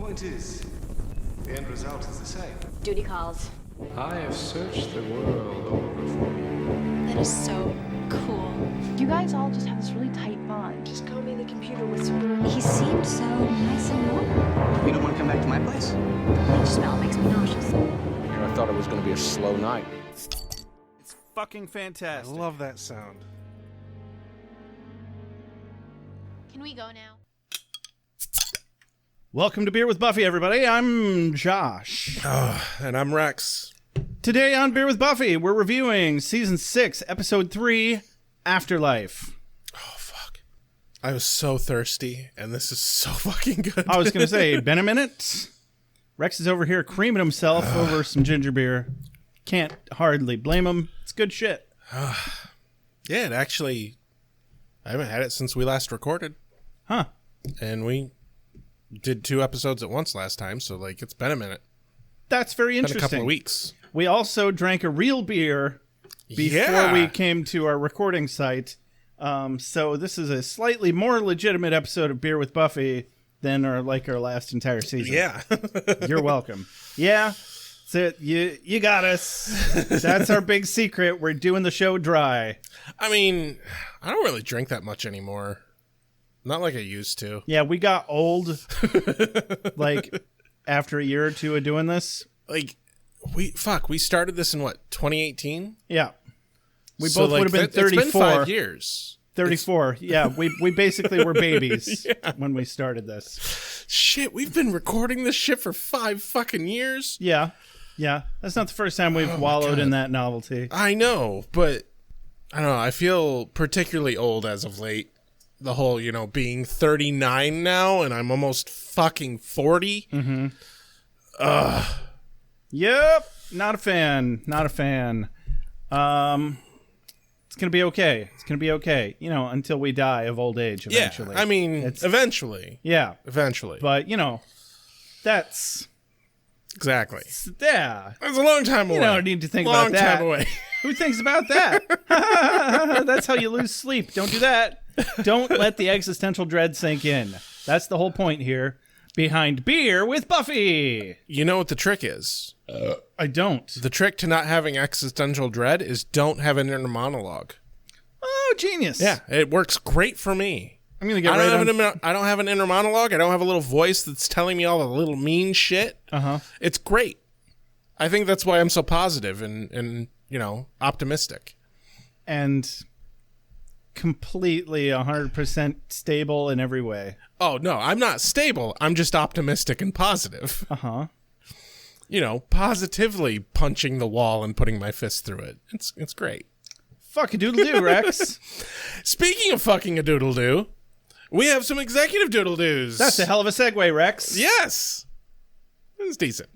point is, the end result is the same. Duty calls. I have searched the world over for you. That is so cool. You guys all just have this really tight bond. Just call me the computer whisperer. He seemed so nice and normal. You don't want to come back to my place? The bleach smell makes me nauseous. I thought it was going to be a slow night. It's fucking fantastic. I love that sound. Can we go now? Welcome to Beer with Buffy, everybody. I'm Josh. And I'm Rex. Today on Beer with Buffy, we're reviewing Season 6, Episode 3, Afterlife. Oh, fuck. I was so thirsty, and this is so fucking good. I was going to say, been a minute. Rex is over here creaming himself over some ginger beer. Can't hardly blame him. It's good shit. Yeah, it actually... I haven't had it since we last recorded. Huh. And we did 2 episodes at once last time, so, like, it's been a minute. That's very Been interesting. a couple of weeks. We also drank a real beer before we came to our recording site. So this is a slightly more legitimate episode of Beer with Buffy than our last entire season. Yeah. You're welcome. Yeah. So you got us. That's our big secret. We're doing the show dry. I mean, I don't really drink that much anymore. Not like I used to. Yeah, we got old after a year or two of doing this. We started this in what, 2018? Yeah. We both would have been 34. It's been 5 years. 34. Yeah, we basically were babies when we started this. Shit, we've been recording this shit for 5 fucking years? Yeah. Yeah. That's not the first time we've wallowed in that novelty. I know, but I don't know. I feel particularly old as of late. The whole, being 39 now and I'm almost fucking 40. Mm-hmm. Yep. Not a fan. Not a fan. It's going to be okay. It's going to be okay. Until we die of old age eventually. Yeah, I mean, eventually. Yeah. Eventually. But, that's... Exactly. Yeah. It's a long time away. You don't need to think about that. Long time away. Who thinks about that? That's how you lose sleep. Don't do that. Don't let the existential dread sink in. That's the whole point here. Behind Beer with Buffy. You know what the trick is? I don't. The trick to not having existential dread is don't have an inner monologue. Oh, genius. Yeah, it works great for me. I'm going to get I don't have an inner monologue. I don't have a little voice that's telling me all the little mean shit. Uh-huh. It's great. I think that's why I'm so positive and optimistic. And completely 100% stable in every way. Oh, no, I'm not stable. I'm just optimistic and positive. Uh-huh. Positively punching the wall and putting my fist through it. It's great. Fuck-a-doodle-doo, Rex. Speaking of fucking a doodle-doo, we have some executive doodle-doos. That's a hell of a segue, Rex. Yes. It's decent.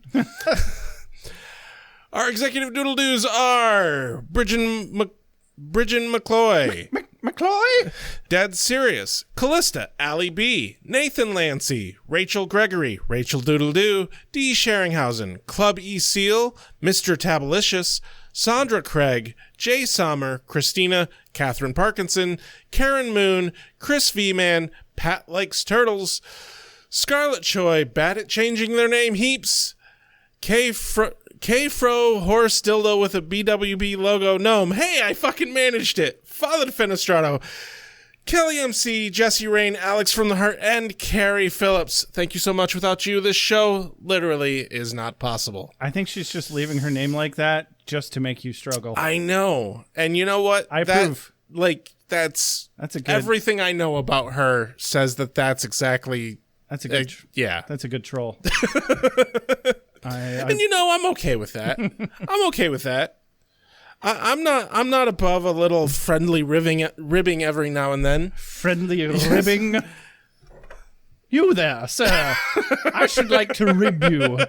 Our executive doodle-doos are Bridgen McCloy. McCloy? Dad Sirius, Callista, Allie B, Nathan Lancy, Rachel Gregory, Rachel Doodle-Doo, Dee Sheringhausen, Club E. Seal, Mr. Tabalicious, Sandra Craig, Jay Sommer, Christina, Catherine Parkinson, Karen Moon, Chris V-Man, Pat Likes Turtles, Scarlet Choi, bad at changing their name heaps, K-Fro Horse Dildo with a BwB logo gnome. Hey, I fucking managed it. Father Fenestrato, Kelly MC, Jesse Rain, Alex from the Heart, and Carrie Phillips. Thank you so much. Without you, this show literally is not possible. I think she's just leaving her name like that just to make you struggle. I know. And you know what? I approve. That's a good... Everything I know about her says that's exactly... That's a good... yeah. That's a good troll. And I'm okay with that. I'm okay with that. I'm not above a little friendly ribbing every now and then. Friendly ribbing? You there, sir. I should like to rib you.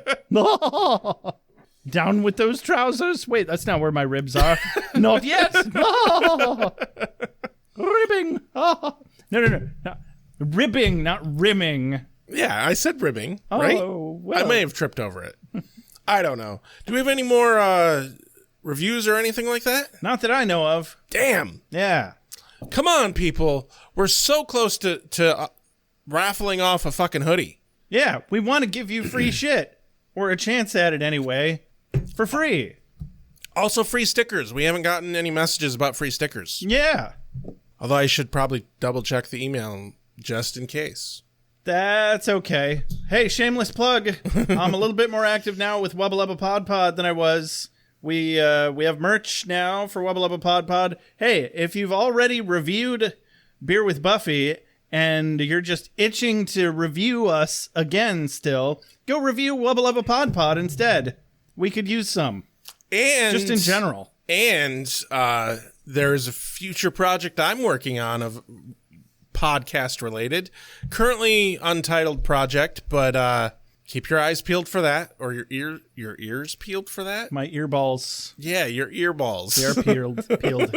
Down with those trousers. Wait, that's not where my ribs are. Not yet. Ribbing. No. Ribbing, not rimming. Yeah, I said ribbing, right? Well. I may have tripped over it. I don't know. Do we have any more reviews or anything like that? Not that I know of. Damn. Yeah. Come on, people. We're so close to raffling off a fucking hoodie. Yeah, we want to give you free shit. Or a chance at it anyway. For free. Also, free stickers. We haven't gotten any messages about free stickers. Yeah. Although I should probably double check the email just in case. That's okay. Hey, shameless plug. I'm a little bit more active now with Wubba Lubba Pod Pod than I was. We have merch now for Wubba Lubba Pod Pod. Hey, if you've already reviewed Beer with Buffy and you're just itching to review us again still, go review Wubba Lubba Pod Pod instead. We could use some. And just in general. And there's a future project I'm working on of podcast related. Currently untitled project, but keep your eyes peeled for that, or your ears peeled for that. My earballs. Yeah, your earballs. They're peeled.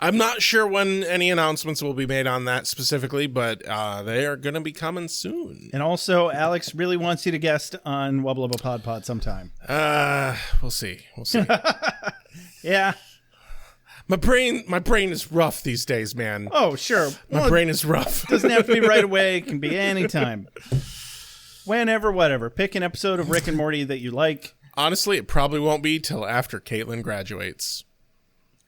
I'm not sure when any announcements will be made on that specifically, but they are going to be coming soon. And also, Alex really wants you to guest on Wubba Lubba Pod Pod sometime. We'll see. Yeah. My brain is rough these days, man. Oh, sure. My brain is rough. Doesn't have to be right away. It can be anytime. Whenever, whatever. Pick an episode of Rick and Morty that you like. Honestly, it probably won't be till after Caitlin graduates.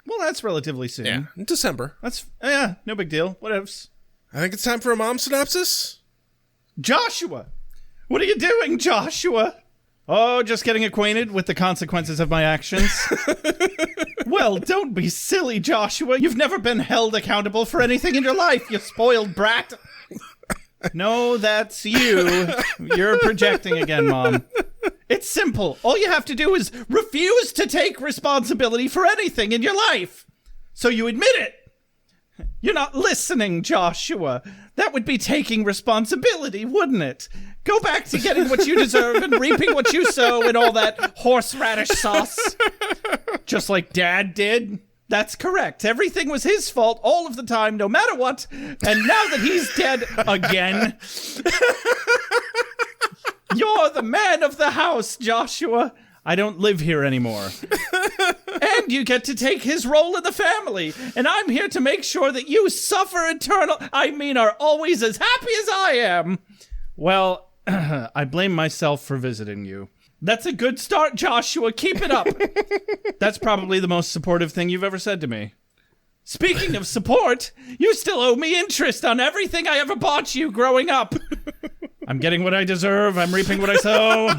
Well, that's relatively soon. Yeah, in December. Yeah, no big deal. Whatevs. I think it's time for a mom synopsis. Joshua! What are you doing, Joshua? Oh, just getting acquainted with the consequences of my actions. Well, don't be silly, Joshua. You've never been held accountable for anything in your life, you spoiled brat. No, that's you. You're projecting again, Mom. It's simple. All you have to do is refuse to take responsibility for anything in your life. So you admit it. You're not listening, Joshua. That would be taking responsibility, wouldn't it? Go back to getting what you deserve and reaping what you sow and all that horseradish sauce. Just like Dad did. That's correct. Everything was his fault all of the time, no matter what. And now that he's dead again, you're the man of the house, Joshua. I don't live here anymore. And you get to take his role in the family. And I'm here to make sure that you suffer are always as happy as I am. Well, I blame myself for visiting you. That's a good start, Joshua. Keep it up. That's probably the most supportive thing you've ever said to me. Speaking of support, you still owe me interest on everything I ever bought you growing up. I'm getting what I deserve. I'm reaping what I sow.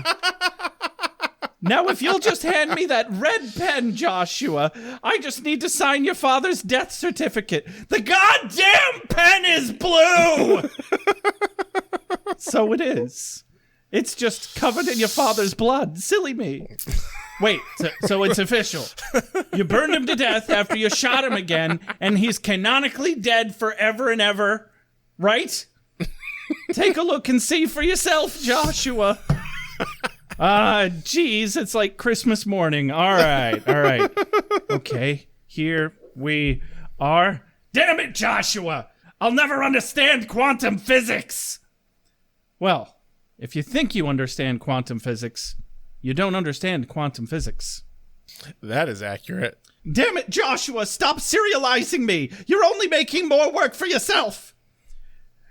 Now, if you'll just hand me that red pen, Joshua, I just need to sign your father's death certificate. The goddamn pen is blue! So it is. It's just covered in your father's blood. Silly me. Wait, so it's official. You burned him to death after you shot him again, and he's canonically dead forever and ever, right? Take a look and see for yourself, Joshua. Geez, it's like Christmas morning. All right. Okay, here we are. Damn it, Joshua! I'll never understand quantum physics! Well, if you think you understand quantum physics, you don't understand quantum physics. That is accurate. Damn it, Joshua, stop serializing me! You're only making more work for yourself!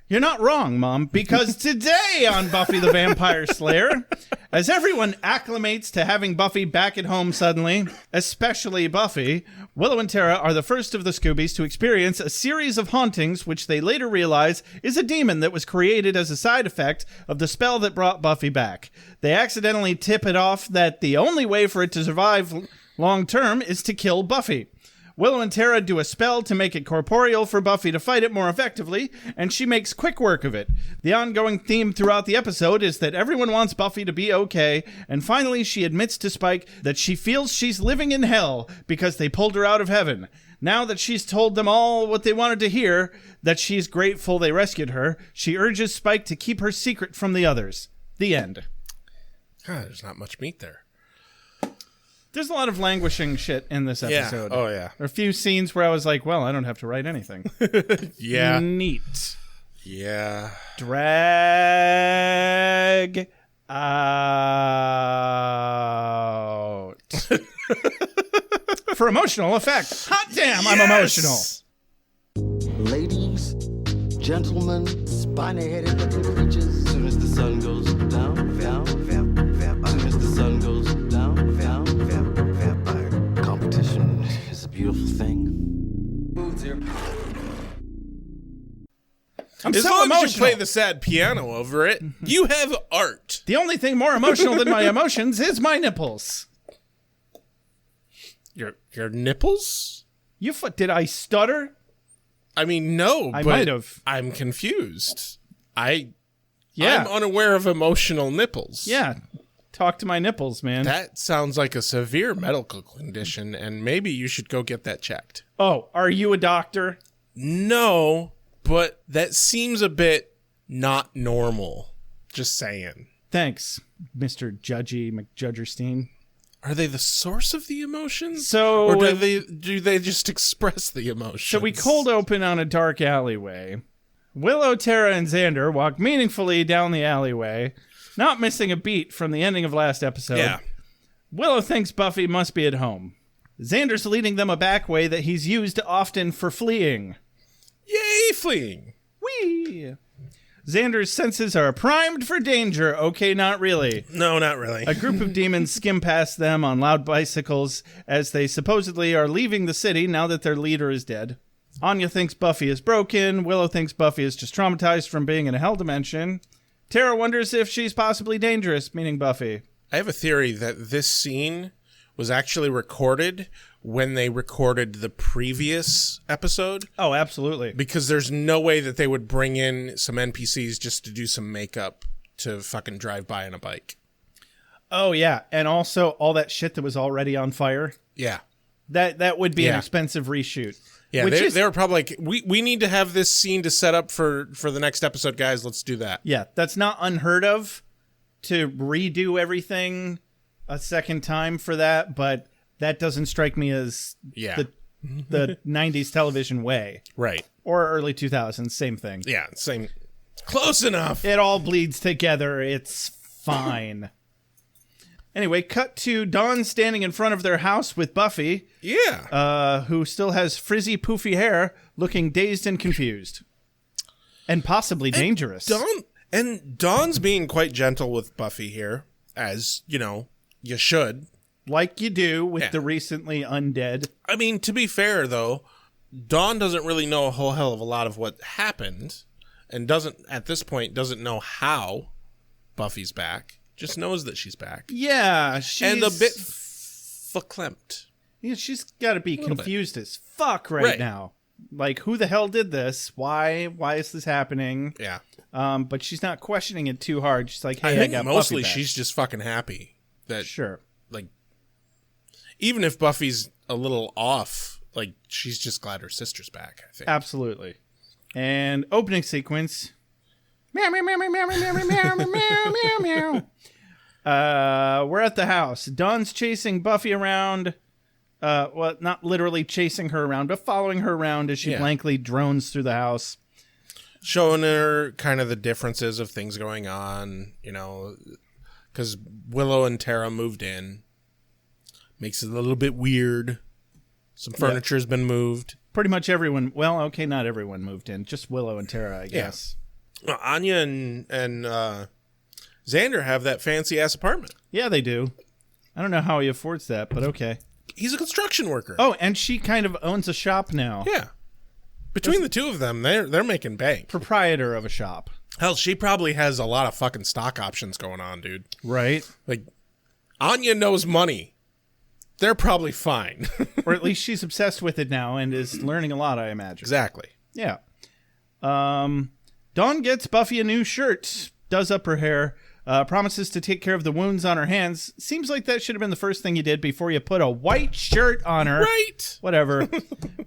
You're not wrong, Mom, because today on Buffy the Vampire Slayer, as everyone acclimates to having Buffy back at home suddenly, especially Buffy, Willow and Tara are the first of the Scoobies to experience a series of hauntings which they later realize is a demon that was created as a side effect of the spell that brought Buffy back. They accidentally tip it off that the only way for it to survive long term is to kill Buffy. Willow and Tara do a spell to make it corporeal for Buffy to fight it more effectively, and she makes quick work of it. The ongoing theme throughout the episode is that everyone wants Buffy to be okay, and finally she admits to Spike that she feels she's living in hell because they pulled her out of heaven. Now that she's told them all what they wanted to hear, that she's grateful they rescued her, she urges Spike to keep her secret from the others. The end. There's not much meat there. There's a lot of languishing shit in this episode. Yeah. Oh, yeah. There are a few scenes where I was like, well, I don't have to write anything. Yeah. Neat. Yeah. Drag out. For emotional effect. Hot damn, I'm emotional. Ladies, gentlemen, spiny-headed looking creatures. Soon as the sun goes down, vampire. Soon as the sun goes down, vampire. Competition is a beautiful thing. Moves here. I'm As so long as you emotional. play the sad piano over it, you have art. The only thing more emotional than my emotions is my nipples. Your nipples? Did I stutter? I mean, no, I but might have. I'm confused. Yeah. I'm unaware of emotional nipples. Yeah. Talk to my nipples, man. That sounds like a severe medical condition, and maybe you should go get that checked. Oh, are you a doctor? No, but that seems a bit not normal. Just saying. Thanks, Mr. Judgy McJudgerstein. Are they the source of the emotions? So, or do they just express the emotions? So we cold open on a dark alleyway. Willow, Tara, and Xander walk meaningfully down the alleyway, not missing a beat from the ending of last episode. Yeah. Willow thinks Buffy must be at home. Xander's leading them a back way that he's used often for fleeing. Yay, fleeing. Whee! Xander's senses are primed for danger. Okay, not really. No, not really. A group of demons skim past them on loud bicycles as they supposedly are leaving the city now that their leader is dead. Anya thinks Buffy is broken. Willow thinks Buffy is just traumatized from being in a hell dimension. Tara wonders if she's possibly dangerous, meaning Buffy. I have a theory that this scene was actually recorded when they recorded the previous episode. Oh, absolutely. Because there's no way that they would bring in some NPCs just to do some makeup to fucking drive by on a bike. Oh, yeah. And also all that shit that was already on fire. Yeah. That would be an Yeah. expensive reshoot. Yeah, they were probably like, we need to have this scene to set up for the next episode, guys. Let's do that. Yeah, that's not unheard of to redo everything a second time for that, but that doesn't strike me as the 90s television way. Right. Or early 2000s, same thing. Yeah, same. Close enough. It all bleeds together. It's fine. Anyway, cut to Dawn standing in front of their house with Buffy. Yeah. Who still has frizzy, poofy hair, looking dazed and confused. And possibly dangerous. Dawn's being quite gentle with Buffy here, as, you know, you should. Like you do with the recently undead. I mean, to be fair, though, Dawn doesn't really know a whole hell of a lot of what happened, and at this point, doesn't know how Buffy's back. Just knows that she's back. Yeah, she's... And a bit verklempt. Yeah, she's got to be confused as fuck right now. Like, who the hell did this? Why is this happening? Yeah. But she's not questioning it too hard. She's like, hey, I think got mostly Buffy back. she's just fucking happy that, sure. Like, even if Buffy's a little off, like, she's just glad her sister's back, I think. Absolutely. And opening sequence. Meow, meow, meow, meow, meow, meow, meow, meow, meow, meow, meow. We're at the house. Dawn's chasing Buffy around. Well, not literally chasing her around, but following her around as she blankly drones through the house. Showing her kind of the differences of things going on, you know, because Willow and Tara moved in. Makes it a little bit weird. Some furniture's been moved. Pretty much everyone. Well, okay, not everyone moved in. Just Willow and Tara, I guess. Well, Anya and Xander have that fancy-ass apartment. Yeah, they do. I don't know how he affords that, but okay. He's a construction worker. Oh, and she kind of owns a shop now. Yeah. Between the two of them, they're making bank. Proprietor of a shop. Hell, she probably has a lot of fucking stock options going on, dude. Right. Like, Anya knows money. They're probably fine. Or at least she's obsessed with it now and is learning a lot, I imagine. Exactly. Yeah. Dawn gets Buffy a new shirt, does up her hair, promises to take care of the wounds on her hands. Seems like that should have been the first thing you did before you put a white shirt on her. Right. Whatever.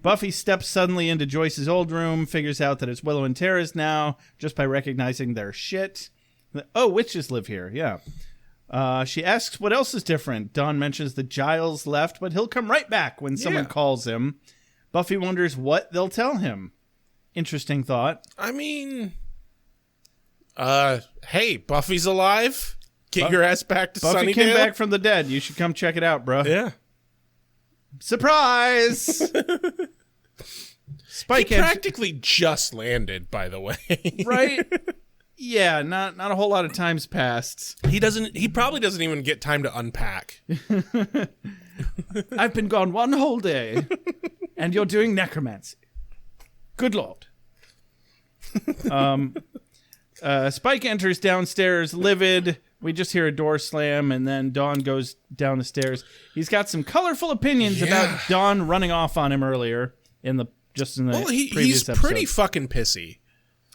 Buffy steps suddenly into Joyce's old room, figures out that it's Willow and Tara's now, just by recognizing their shit. Oh, witches live here, yeah. She asks what else is different. Dawn mentions that Giles left, but he'll come right back when someone calls him. Buffy wonders what they'll tell him. Interesting thought. I mean, hey, Buffy's alive. Get your ass back to Sunnydale. Buffy came back from the dead. You should come check it out, bro. Yeah. Surprise! Spike he practically just landed, by the way. right? Yeah, not a whole lot of time's passed. He probably doesn't even get time to unpack. I've been gone one whole day, and you're doing necromancy. Good Lord. Spike enters downstairs, livid. We just hear a door slam, and then Dawn goes down the stairs. He's got some colorful opinions about Dawn running off on him earlier in the previous he's episode. pretty fucking pissy.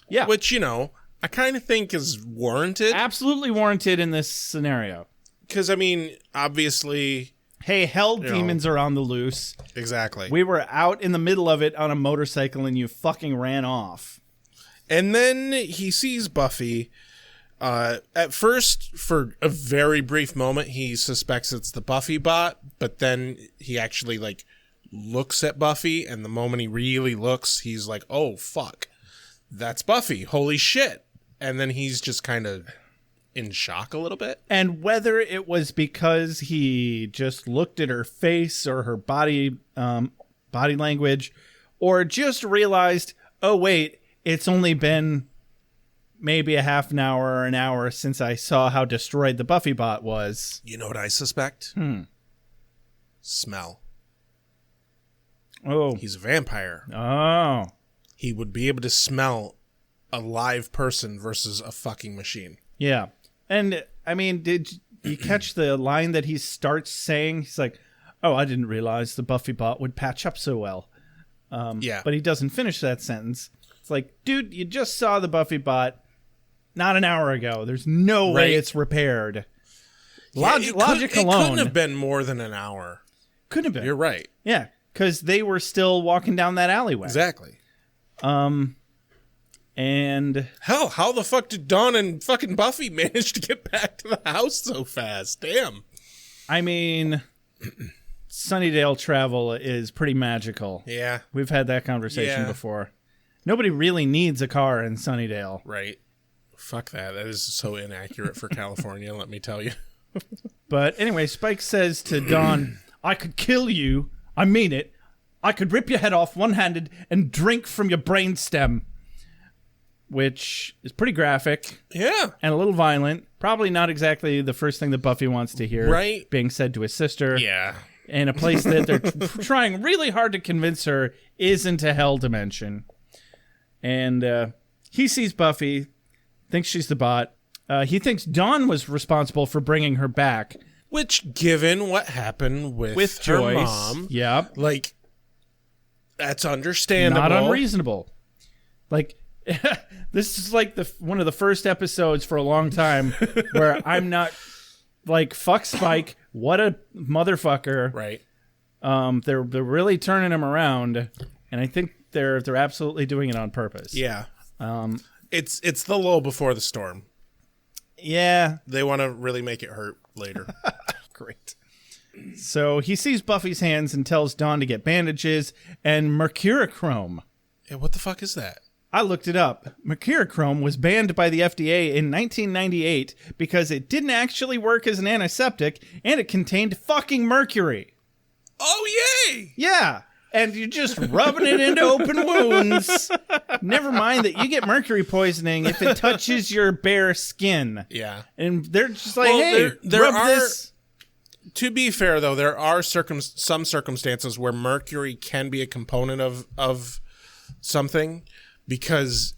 Yeah, Which, I kind of think is warranted. absolutely warranted in this scenario. Because, obviously... Hey, hell demons are on the loose. Exactly. We were out in the middle of it on a motorcycle, and you fucking ran off. And then he sees Buffy. At first, for a very brief moment, he suspects it's the Buffy bot, but then he actually, looks at Buffy, and the moment he really looks, he's like, oh, fuck. That's Buffy. Holy shit. And then he's just kind of in shock a little bit. And whether it was because he just looked at her face or her body language, or just realized, oh, wait, it's only been maybe a half an hour or an hour since I saw how destroyed the Buffy bot was. You know what I suspect? Smell. Oh. He's a vampire. Oh. He would be able to smell a live person versus a fucking machine. Yeah. And, did you catch the line that he starts saying? He's like, oh, I didn't realize the Buffy bot would patch up so well. Yeah. But he doesn't finish that sentence. It's like, dude, you just saw the Buffy bot not an hour ago. There's no way it's repaired. Logic alone. It couldn't have been more than an hour. Couldn't have been. You're right. Yeah, because they were still walking down that alleyway. Exactly. And hell, how the fuck did Dawn and fucking Buffy manage to get back to the house so fast? Damn. Sunnydale travel is pretty magical. Yeah. We've had that conversation before. Nobody really needs a car in Sunnydale. Right. Fuck that. That is so inaccurate for California, let me tell you. But anyway, Spike says to Dawn, I could kill you. I mean it. I could rip your head off one-handed and drink from your brainstem. Which is pretty graphic. Yeah. And a little violent. Probably not exactly the first thing that Buffy wants to hear. Right. Being said to his sister. Yeah. In a place that they're trying really hard to convince her isn't a hell dimension. And he sees Buffy, thinks she's the bot. He thinks Dawn was responsible for bringing her back. Which, given what happened with her Joyce, mom, yep, that's understandable. Not unreasonable. This is one of the first episodes for a long time where I'm not fuck Spike. What a motherfucker. Right. They're really turning him around, and I think they're absolutely doing it on purpose. Yeah. It's the lull before the storm. Yeah. They want to really make it hurt later. Great. So he sees Buffy's hands and tells Dawn to get bandages and mercurochrome. Yeah, what the fuck is that? I looked it up. Mercurochrome was banned by the FDA in 1998 because it didn't actually work as an antiseptic and it contained fucking mercury. Oh, yay! Yeah. And you're just rubbing it into open wounds. Never mind that you get mercury poisoning if it touches your bare skin. Yeah. And they're just like, hey, rub this. To be fair, though, there are some circumstances where mercury can be a component of something because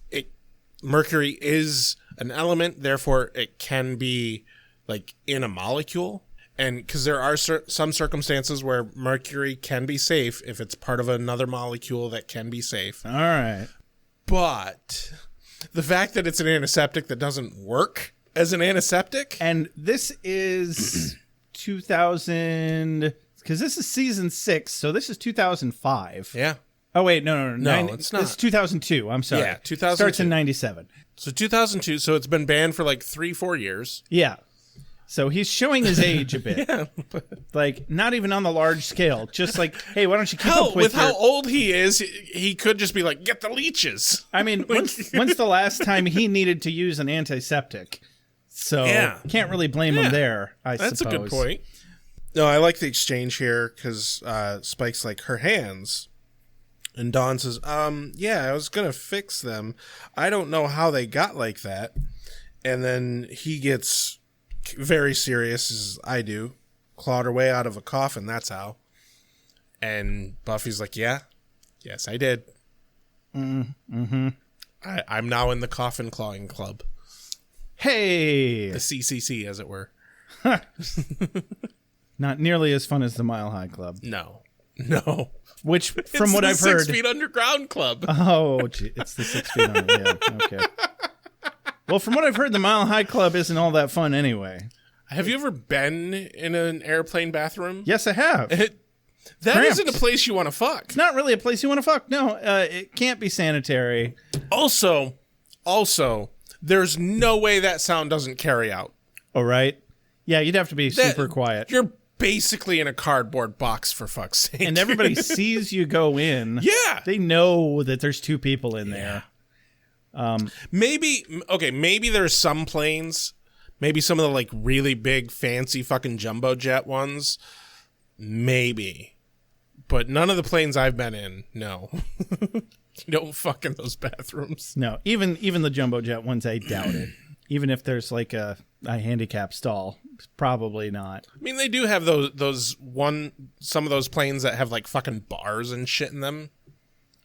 mercury is an element, therefore it can be in a molecule. And because there are some circumstances where mercury can be safe if it's part of another molecule that can be safe. All right. But the fact that it's an antiseptic that doesn't work as an antiseptic. And this is 2000, because this is season 6, so this is 2005. Yeah. Oh, wait, no. No, it's not. It's 2002. I'm sorry. Yeah, 2002. Starts in 97. So 2002, so it's been banned for 3-4 years. Yeah. So he's showing his age a bit. Yeah. Not even on the large scale. Just hey, why don't you keep Hell, up with how old he is, he could just be get the leeches. I mean, when's the last time he needed to use an antiseptic? So can't really blame him there, I suppose. That's a good point. No, I like the exchange here because Spike's her hands. And Dawn says, yeah, I was going to fix them. I don't know how they got like that. And then he gets very serious, as I do. Clawed her way out of a coffin, that's how. And Buffy's like, yeah, yes, I did. Mm-hmm. I'm now in the coffin clawing club. Hey! The CCC, as it were. Not nearly as fun as the Mile High Club. No. Which, from what I've heard... It's the 6 Feet Underground Club. Oh, gee, it's the 6 Feet Under. Yeah, okay. Well, from what I've heard, the Mile High Club isn't all that fun anyway. Have you ever been in an airplane bathroom? Yes, I have. That Cramped. isn't a place you want to fuck. It's not really a place you want to fuck. No, it can't be sanitary. Also, there's no way that sound doesn't carry out. All right. Yeah, you'd have to be super quiet. You're basically in a cardboard box, for fuck's sake. And everybody sees you go in. Yeah. They know that there's two people in there. Maybe there's some planes, maybe some of the like really big fancy fucking jumbo jet ones, maybe. But none of the planes I've been in, no. You don't fuck in those bathrooms. No, even the jumbo jet ones, I doubt it. Even if there's like a handicap stall, probably not. I mean, they do have some of those planes that have like fucking bars and shit in them.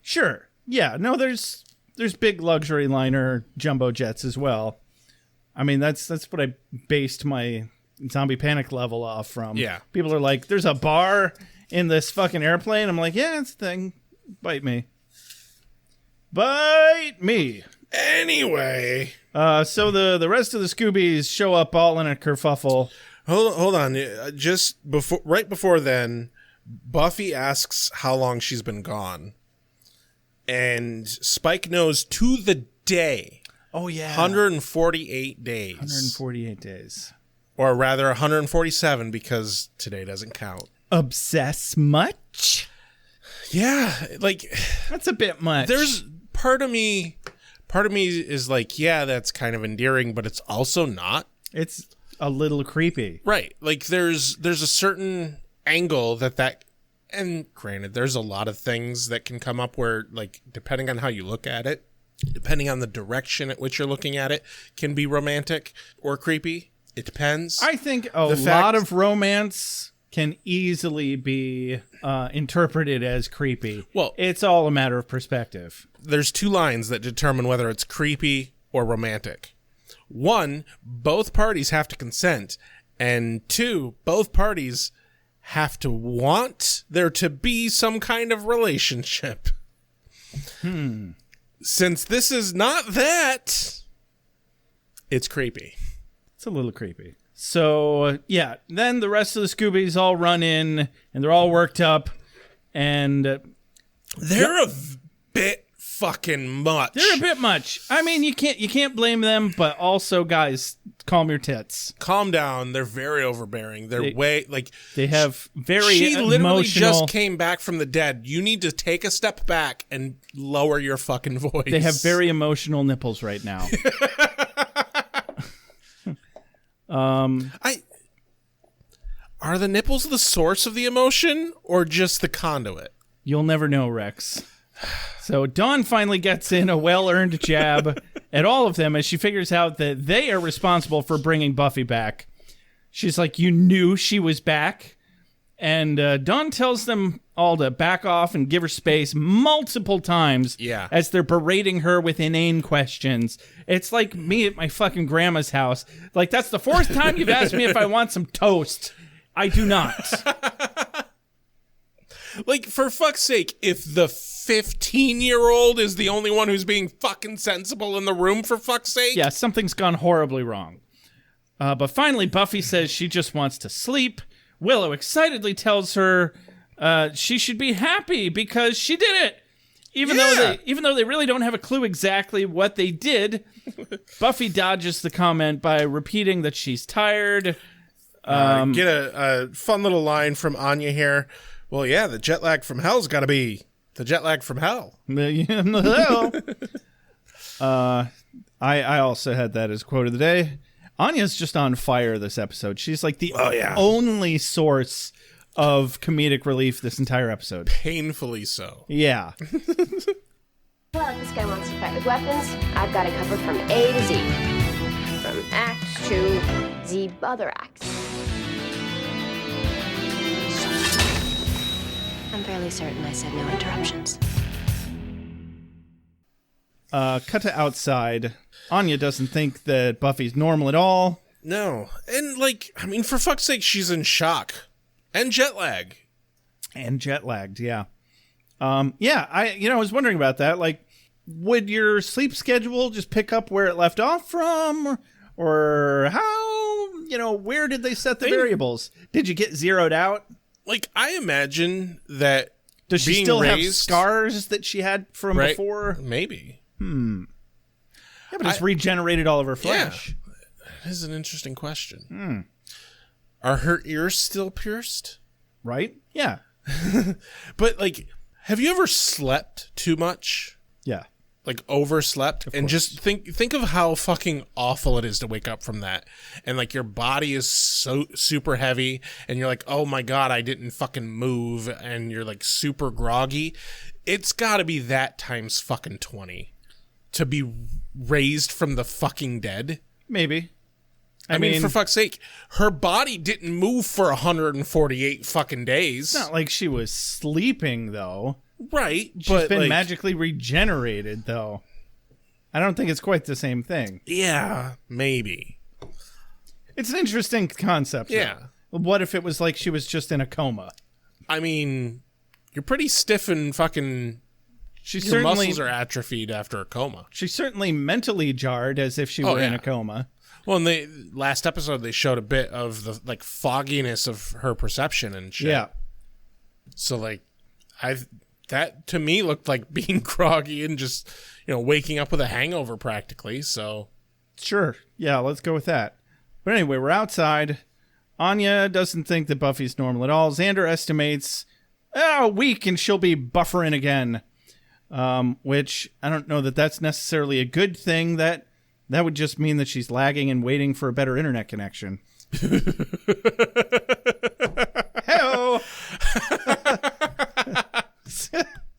Sure. Yeah, no, there's big luxury liner jumbo jets as well. I mean, that's what I based my zombie panic level off from. Yeah. People are like, there's a bar in this fucking airplane. I'm like, yeah, it's a thing. Bite me. Bite me. Anyway. So the rest of the Scoobies show up all in a kerfuffle. Hold on. Right before then, Buffy asks how long she's been gone. And Spike knows to the day. Oh, yeah. 148 days. 148 days. Or rather, 147 because today doesn't count. Obsess much? Yeah, like... That's a bit much. There's part of me is like, yeah, that's kind of endearing, but it's also not. It's a little creepy. Right. Like, there's a certain angle that... And granted, there's a lot of things that can come up where, like, depending on how you look at it, depending on the direction at which you're looking at it, can be romantic or creepy. It depends. I think a lot of romance can easily be interpreted as creepy. Well, it's all a matter of perspective. There's two lines that determine whether it's creepy or romantic. One, both parties have to consent. And two, both parties have to want there to be some kind of relationship. Since this is not that, it's creepy. It's a little creepy. So, yeah, then the rest of the Scoobies all run in, and they're all worked up, and... they're a bit fucking much. They're a bit much. I mean, you can't blame them, but also, guys, calm your tits. Calm down. They're very overbearing. They have very She literally emotional... just came back from the dead. You need to take a step back and lower your fucking voice. They have very emotional nipples right now. Are the nipples the source of the emotion or just the conduit? You'll never know, Rex. So Dawn finally gets in a well-earned jab at all of them as she figures out that they are responsible for bringing Buffy back. She's like, you knew she was back? And Dawn tells them all to back off and give her space multiple times as they're berating her with inane questions. It's like me at my fucking grandma's house. Like, that's the fourth time you've asked me if I want some toast. I do not. Like, for fuck's sake, if the 15-year-old is the only one who's being fucking sensible in the room, for fuck's sake. Yeah, something's gone horribly wrong. But finally, Buffy says she just wants to sleep. Willow excitedly tells her she should be happy because she did it. Even though they really don't have a clue exactly what they did, Buffy dodges the comment by repeating that she's tired. Get a fun little line from Anya here. Well, yeah, the jet lag from hell's got to be the jet lag from hell. I also had that as quote of the day. Anya's just on fire this episode. She's like the only source of comedic relief this entire episode. Painfully so. Yeah. Well, if this guy wants to fight with weapons, I've got it covered from A to Z. From axe to the other axe. I'm fairly certain I said no interruptions. Cut to outside. Anya doesn't think that Buffy's normal at all. No. And, for fuck's sake, she's in shock. And jet lag. And jet lagged, yeah. I was wondering about that. Like, would your sleep schedule just pick up where it left off from? Or how, where did they set the variables? Did you get zeroed out? I imagine that Does she being still have raised- scars that she had from Right. before? Maybe. Yeah, but it's regenerated all of her flesh. That is an interesting question. Are her ears still pierced? Right? Yeah. But, have you ever slept too much? Yeah. Overslept? And just think of how fucking awful it is to wake up from that. And, your body is so super heavy. And you're like, oh my God, I didn't fucking move. And you're, super groggy. It's gotta be that times fucking 20. To be raised from the fucking dead. Maybe. I mean, for fuck's sake, her body didn't move for 148 fucking days. It's not like she was sleeping, though. Right. She's been magically regenerated, though. I don't think it's quite the same thing. Yeah, maybe. It's an interesting concept. Yeah. Though. What if it was like she was just in a coma? I mean, you're pretty stiff and fucking... Your muscles are atrophied after a coma. She's certainly mentally jarred as if she were in a coma. Well, in the last episode, they showed a bit of the fogginess of her perception and shit. Yeah. So that to me looked like being groggy and just waking up with a hangover practically. So sure, yeah, let's go with that. But anyway, we're outside. Anya doesn't think that Buffy's normal at all. Xander estimates a week and she'll be buffering again. Which I don't know that that's necessarily a good thing. That would just mean that she's lagging and waiting for a better internet connection. Hello.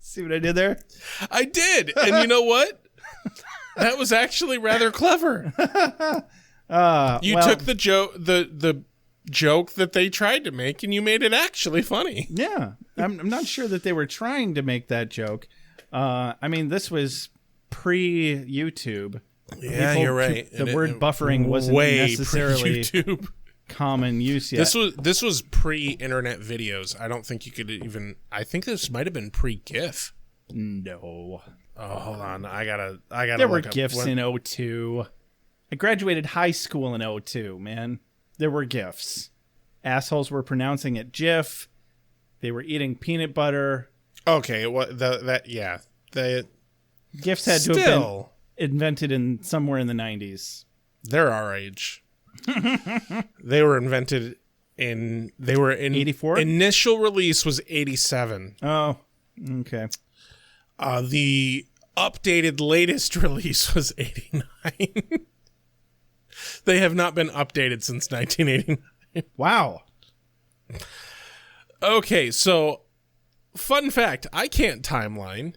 See what I did there? I did. And you know what? That was actually rather clever. You took the joke that they tried to make and you made it actually funny. Yeah. I'm not sure that they were trying to make that joke. This was pre-YouTube. Yeah, you're right. The word buffering wasn't necessarily YouTube common use yet. This was pre-internet videos. I don't think you could even. I think this might have been pre-GIF. No. Oh, hold on. I gotta. There were GIFs in 02. I graduated high school in 02. Man, there were GIFs. Assholes were pronouncing it GIF. They were eating peanut butter. Okay, the GIFs had to have been invented somewhere in the 90s. They're our age. They were invented in 84? Initial release was 87. Oh, okay. The updated latest release was 89. They have not been updated since 1989. Wow. Okay, so fun fact, I can't timeline.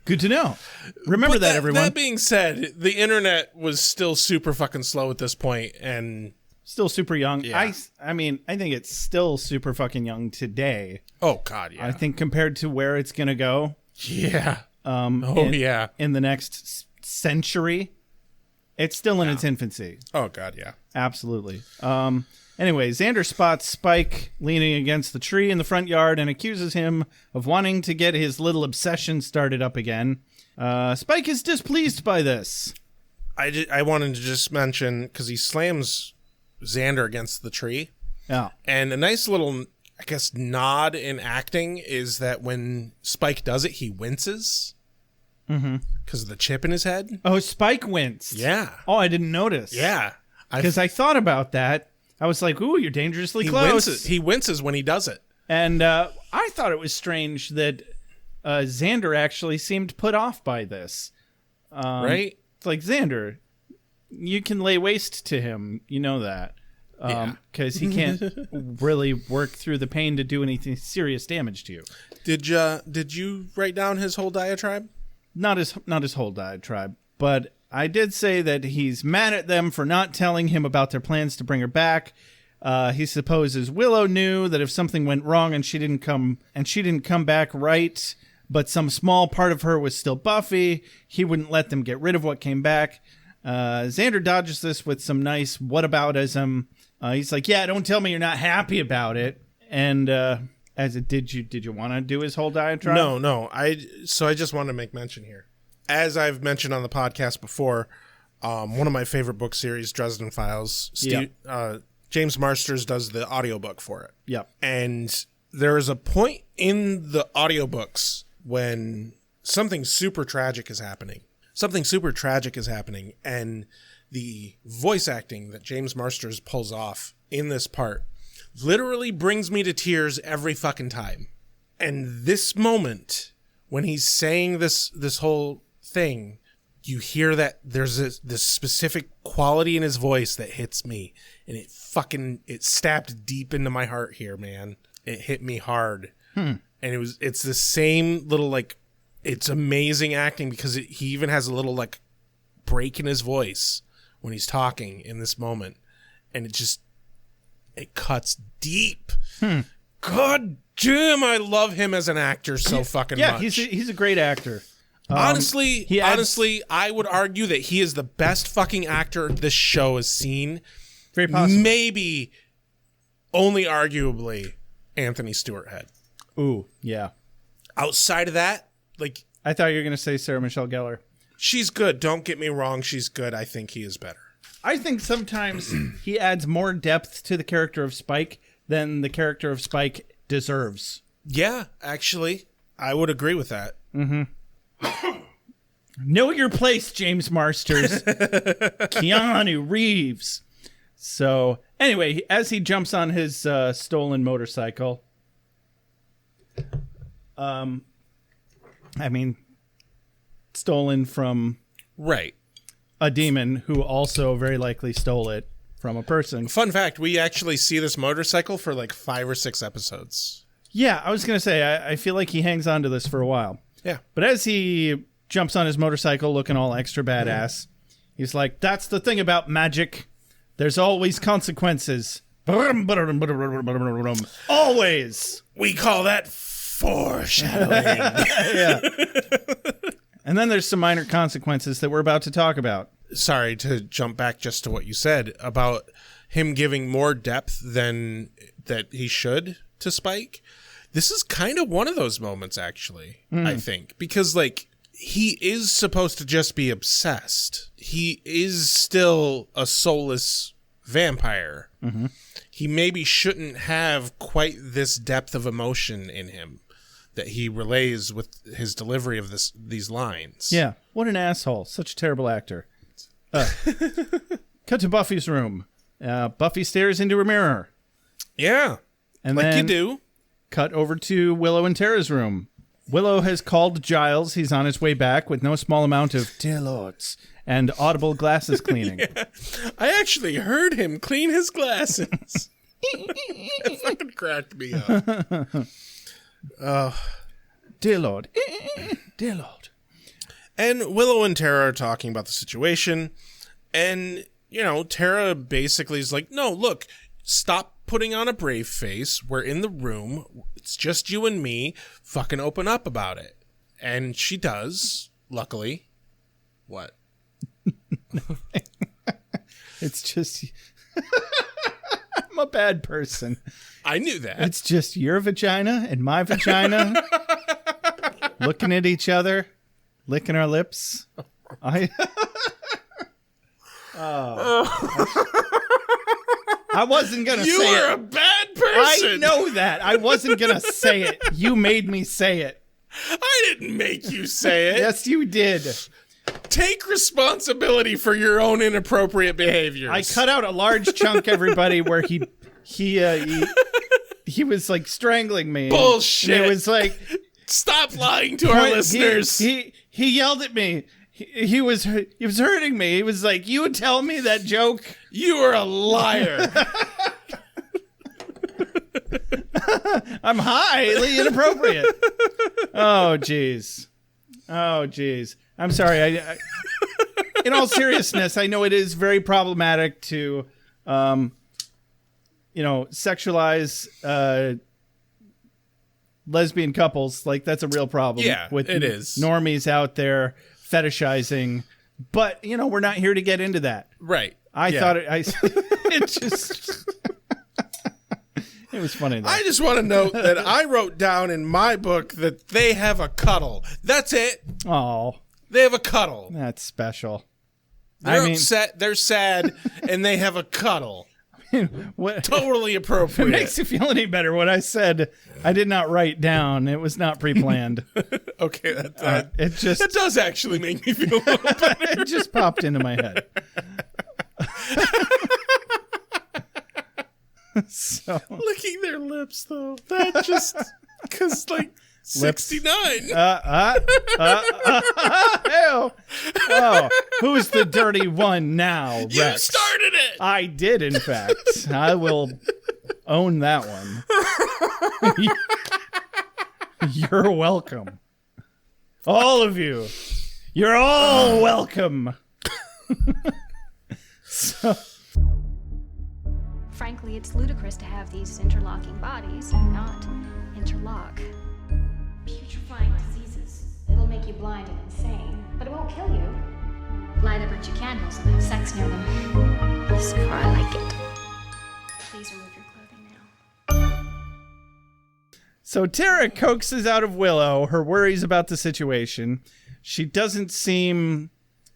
Good to know. Remember that, everyone. That being said, the internet was still super fucking slow at this point, and still super young. Yeah. I think it's still super fucking young today. Oh God, yeah. I think compared to where it's gonna go. Yeah. In the next century, it's still in its infancy. Oh God, yeah. Absolutely. Anyway, Xander spots Spike leaning against the tree in the front yard and accuses him of wanting to get his little obsession started up again. Spike is displeased by this. I wanted to just mention, because he slams Xander against the tree. Yeah. And a nice little, I guess, nod in acting is that when Spike does it, he winces. Mm-hmm. Because of the chip in his head. Oh, Spike winced. Yeah. Oh, I didn't notice. Yeah. Because I thought about that. I was like, ooh, you're dangerously close. He winces when he does it. And I thought it was strange that Xander actually seemed put off by this. Right? It's like, Xander, you can lay waste to him. You know that. because he can't really work through the pain to do anything serious damage to you. Did you write down his whole diatribe? Not his whole diatribe, but I did say that he's mad at them for not telling him about their plans to bring her back. He supposes Willow knew that if something went wrong and she didn't come back right, but some small part of her was still Buffy, he wouldn't let them get rid of what came back. Xander dodges this with some nice whataboutism. He's like, "Yeah, don't tell me you're not happy about it." And did you want to do his whole diatribe? No. I just wanted to make mention here. As I've mentioned on the podcast before, one of my favorite book series, Dresden Files, James Marsters does the audiobook for it. Yep. And there is a point in the audiobooks when something super tragic is happening. And the voice acting that James Marsters pulls off in this part literally brings me to tears every fucking time. And this moment, when he's saying this whole thing, you hear that there's this specific quality in his voice that hits me, and it stabbed deep into my heart here, man. It hit me hard. And it's the same little, like, it's amazing acting because he even has a little, like, break in his voice when he's talking in this moment, and it cuts deep. God damn, I love him as an actor so fucking much. Yeah, he's a great actor. Honestly, I would argue that he is the best fucking actor this show has seen. Very possible. Maybe only arguably Anthony Stewart Head. Ooh, yeah. Outside of that, like, I thought you were going to say Sarah Michelle Gellar. She's good. Don't get me wrong. She's good. I think he is better. I think sometimes he adds more depth to the character of Spike than the character of Spike deserves. Yeah, actually, I would agree with that. Mm-hmm. Know your place, James Marsters. Keanu Reeves. So, anyway, as he jumps on his stolen motorcycle, stolen from a demon who also very likely stole it from a person. Fun fact, we actually see this motorcycle for like 5 or 6 episodes. Yeah, I was going to say, I feel like he hangs on to this for a while. Yeah. But as he jumps on his motorcycle looking all extra badass, he's like, "That's the thing about magic. There's always consequences. Always. We call that foreshadowing." Yeah. And then there's some minor consequences that we're about to talk about. Sorry to jump back just to what you said about him giving more depth than that he should to Spike. This is kind of one of those moments, actually, I think. Because, like, he is supposed to just be obsessed. He is still a soulless vampire. Mm-hmm. He maybe shouldn't have quite this depth of emotion in him that he relays with his delivery of these lines. Yeah. What an asshole. Such a terrible actor. Cut to Buffy's room. Buffy stares into her mirror. Yeah. And like then you do. Cut over to Willow and Tara's room. Willow has called Giles. He's on his way back with no small amount of "dear lords" and audible glasses cleaning. Yeah. I actually heard him clean his glasses. It fucking cracked me up. Dear Lord. Dear Lord. And Willow and Tara are talking about the situation. And, you know, Tara basically is like, "No, look, stop putting on a brave face. We're in the room. It's just you and me. Fucking open up about it." And she does, luckily. What? It's just... I'm a bad person. I knew that. It's just your vagina and my vagina looking at each other, licking our lips. I wasn't going to say it. You are a bad person. I know that. I wasn't going to say it. You made me say it. I didn't make you say it. Yes, you did. Take responsibility for your own inappropriate behaviors. I cut out a large chunk, everybody, where he was like strangling me. Bullshit. And it was like, stop lying to our listeners. He yelled at me. He was hurting me. He was like, "You tell me that joke." You are a liar. I'm highly inappropriate. Oh, jeez. I'm sorry. I in all seriousness, I know it is very problematic to, sexualize lesbian couples. Like, that's a real problem. Yeah, with it is. Normies out there fetishizing. But, we're not here to get into that. Right. I thought it just... It was funny, though. I just want to note that I wrote down in my book that they have a cuddle. That's it. Oh, They have a cuddle. that's special. They're upset, they're sad, and they have a cuddle. What Totally if it appropriate. makes you feel any better? What I said, I did not write down. It was not pre-planned. Okay, It does actually make me feel a little better. it just popped into my head. So Licking their lips, though. That just... Because, 69. Oh, who's the dirty one now, Rex? You started it! I did, in fact. I will own that one. You're welcome. All of you. You're all welcome. Frankly, it's ludicrous to have these interlocking bodies and not interlock. Putrefying diseases. It'll make you blind and insane, but it won't kill you. Light up at your candles and have sex near them. So far, I like it. Please remove your clothing now. So Tara coaxes out of Willow her worries about the situation. She doesn't seem...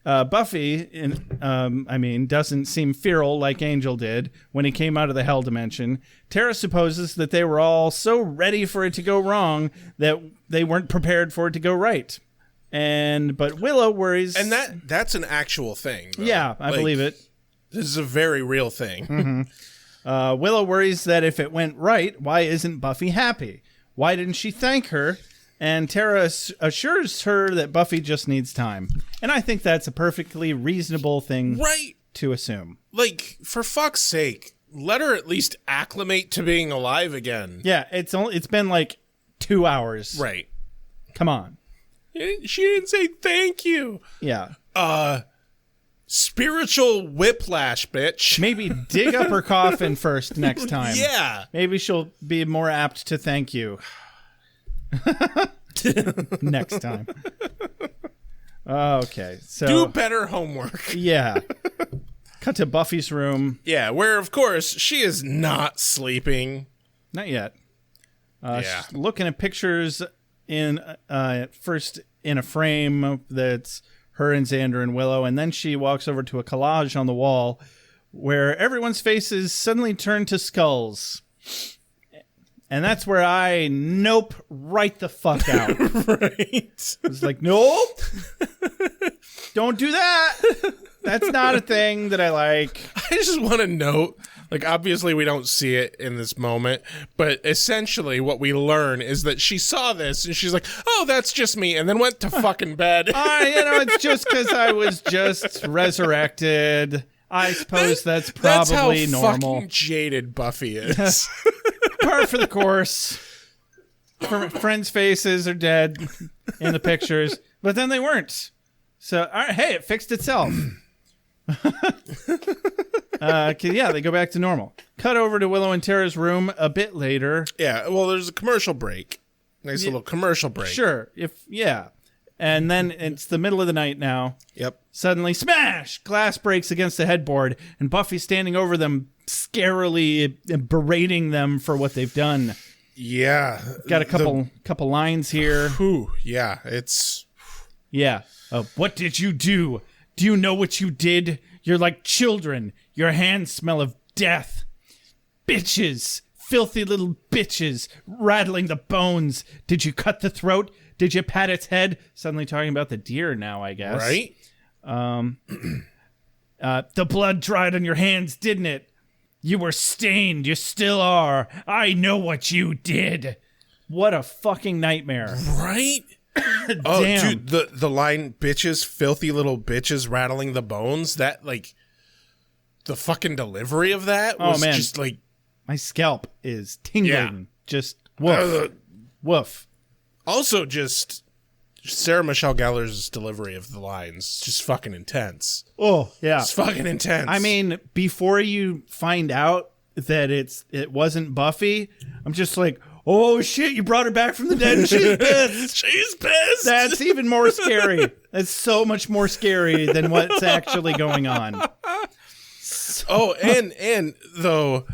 Buffy, doesn't seem feral like Angel did when he came out of the Hell Dimension. Tara supposes that they were all so ready for it to go wrong that they weren't prepared for it to go right. But Willow worries... And that's an actual thing. Though. Yeah, I believe it. This is a very real thing. Mm-hmm. Willow worries that if it went right, why isn't Buffy happy? Why didn't she thank her? And Tara assures her that Buffy just needs time. And I think that's a perfectly reasonable thing to assume. For fuck's sake, let her at least acclimate to being alive again. Yeah, it's been 2 hours. Right. Come on. She didn't say thank you. Yeah. Spiritual whiplash, bitch. Maybe dig up her coffin first next time. Yeah. Maybe she'll be more apt to thank you. Next time. Okay, so do better homework. Yeah. Cut to Buffy's room. Yeah, where of course she is not sleeping. Not yet. She's looking at pictures in first in a frame that's her and Xander and Willow, and then she walks over to a collage on the wall where everyone's faces suddenly turn to skulls. And that's where I nope right the fuck out. Right. I was like, nope. Don't do that. That's not a thing that I like. I just want to note, obviously we don't see it in this moment, but essentially what we learn is that she saw this and she's like, oh, that's just me, and then went to fucking bed. It's just because I was just resurrected. I suppose that's probably how normal. Fucking jaded Buffy is. Par for the course. Friends' faces are dead in the pictures, but then they weren't. So, all right, hey, it fixed itself. They go back to normal. Cut over to Willow and Tara's room a bit later. Yeah, well, there's a commercial break. Nice little commercial break. Sure, and then it's the middle of the night now. Yep. Suddenly, smash! Glass breaks against the headboard, and Buffy's standing over them, scarily berating them for what they've done. Yeah. Got a couple lines here. Whew, yeah, it's... Yeah. What did you do? Do you know what you did? You're like children. Your hands smell of death. Bitches. Filthy little bitches. Rattling the bones. Did you cut the throat? Did you pat its head? Suddenly talking about the deer now, I guess. Right? The blood dried on your hands, didn't it? You were stained. You still are. I know what you did. What a fucking nightmare. Right? Oh, Damn. dude, the line "bitches, filthy little bitches, rattling the bones." That like the fucking delivery of that was man. just like My scalp is tingling. Yeah. Just woof. Woof. also just Sarah Michelle Gellar's delivery of the lines just fucking intense. Oh, yeah. It's fucking intense. I mean, before you find out that it wasn't Buffy, I'm just like, oh shit, you brought her back from the dead and she's pissed. she's pissed. That's even more scary. That's so much more scary than what's actually going on. Oh, and though,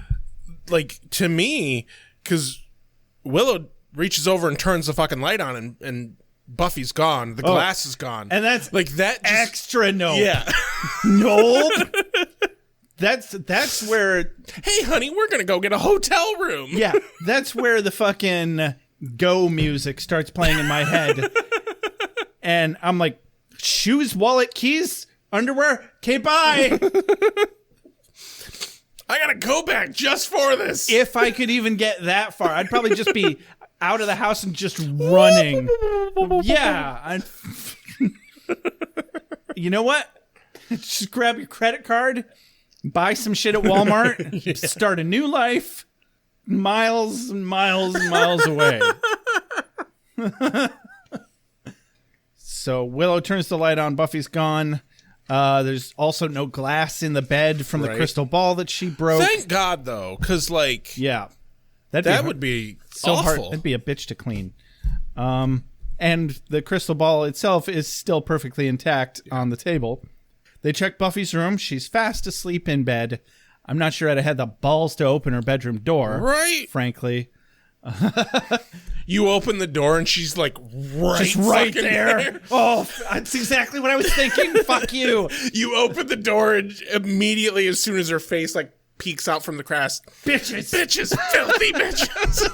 like, to me, because Willow reaches over and turns the fucking light on, and Buffy's gone. The glass is gone. And that's like that just, extra nope. Yeah. Nope. That's where, Hey, honey, we're gonna go get a hotel room. yeah, that's where the fucking go music starts playing in my head. And I'm like, shoes, wallet, keys, underwear, okay, bye. I gotta go back just for this. If I could even get that far, I'd probably just be out of the house and just running. Yeah. You know what? Just grab your credit card, buy some shit at Walmart, start a new life miles and miles and miles away. So Willow turns the light on. Buffy's gone. There's also no glass in the bed from the Right. crystal ball that she broke. Thank God, though, because like Yeah. that would be so awful. hard. It'd be a bitch to clean. And the crystal ball itself is still perfectly intact on the table. They check Buffy's room. She's fast asleep in bed. I'm not sure I'd have had the balls to open her bedroom door. Right. Frankly. You open the door and she's like Just right fucking there. Oh, that's exactly what I was thinking. Fuck you. You open the door and immediately, as soon as her face like peeks out from the crash, Bitches. filthy bitches.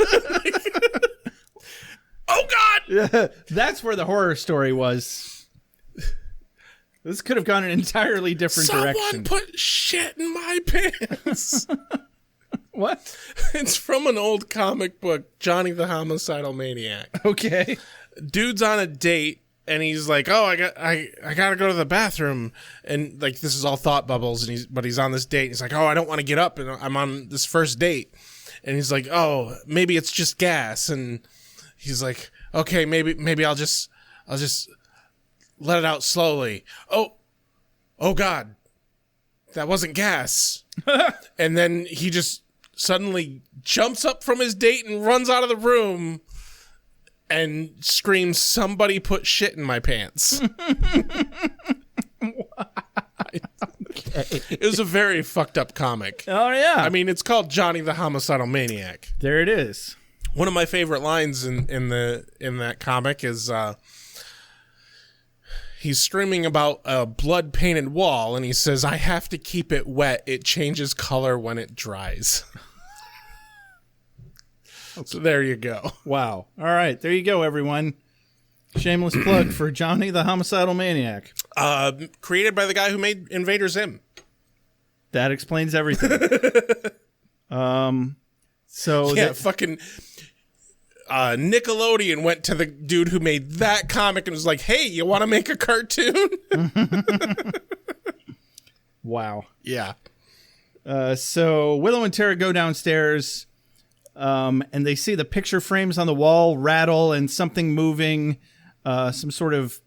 Oh God! That's where the horror story was. This could have gone an entirely different Someone direction. put shit in my pants. What? It's from an old comic book, Johnny the Homicidal Maniac. Okay. Dude's on a date and he's like, "Oh, I gotta go to the bathroom," and like this is all thought bubbles, and he's on this date. And he's like, "Oh, I don't want to get up, and I'm on this first date," and he's like, "Oh, maybe it's just gas," and he's like, "Okay, maybe I'll just let it out slowly." Oh God, that wasn't gas. And then he just suddenly jumps up from his date and runs out of the room and screams, "Somebody put shit in my pants." It was a very fucked up comic. Oh, yeah. I mean, it's called Johnny the Homicidal Maniac. there it is. One of my favorite lines in that comic is he's screaming about a blood painted wall, and he says, "I have to keep it wet. It changes color when it dries." So there you go. Wow. All right. There you go, everyone. Shameless plug for Johnny the Homicidal Maniac. Created by the guy who made Invader Zim. That explains everything. So Yeah, fucking Nickelodeon went to the dude who made that comic and was like, "Hey, you want to make a cartoon?" wow. Yeah. So Willow and Tara go downstairs, and they see the picture frames on the wall rattle and something moving, some sort of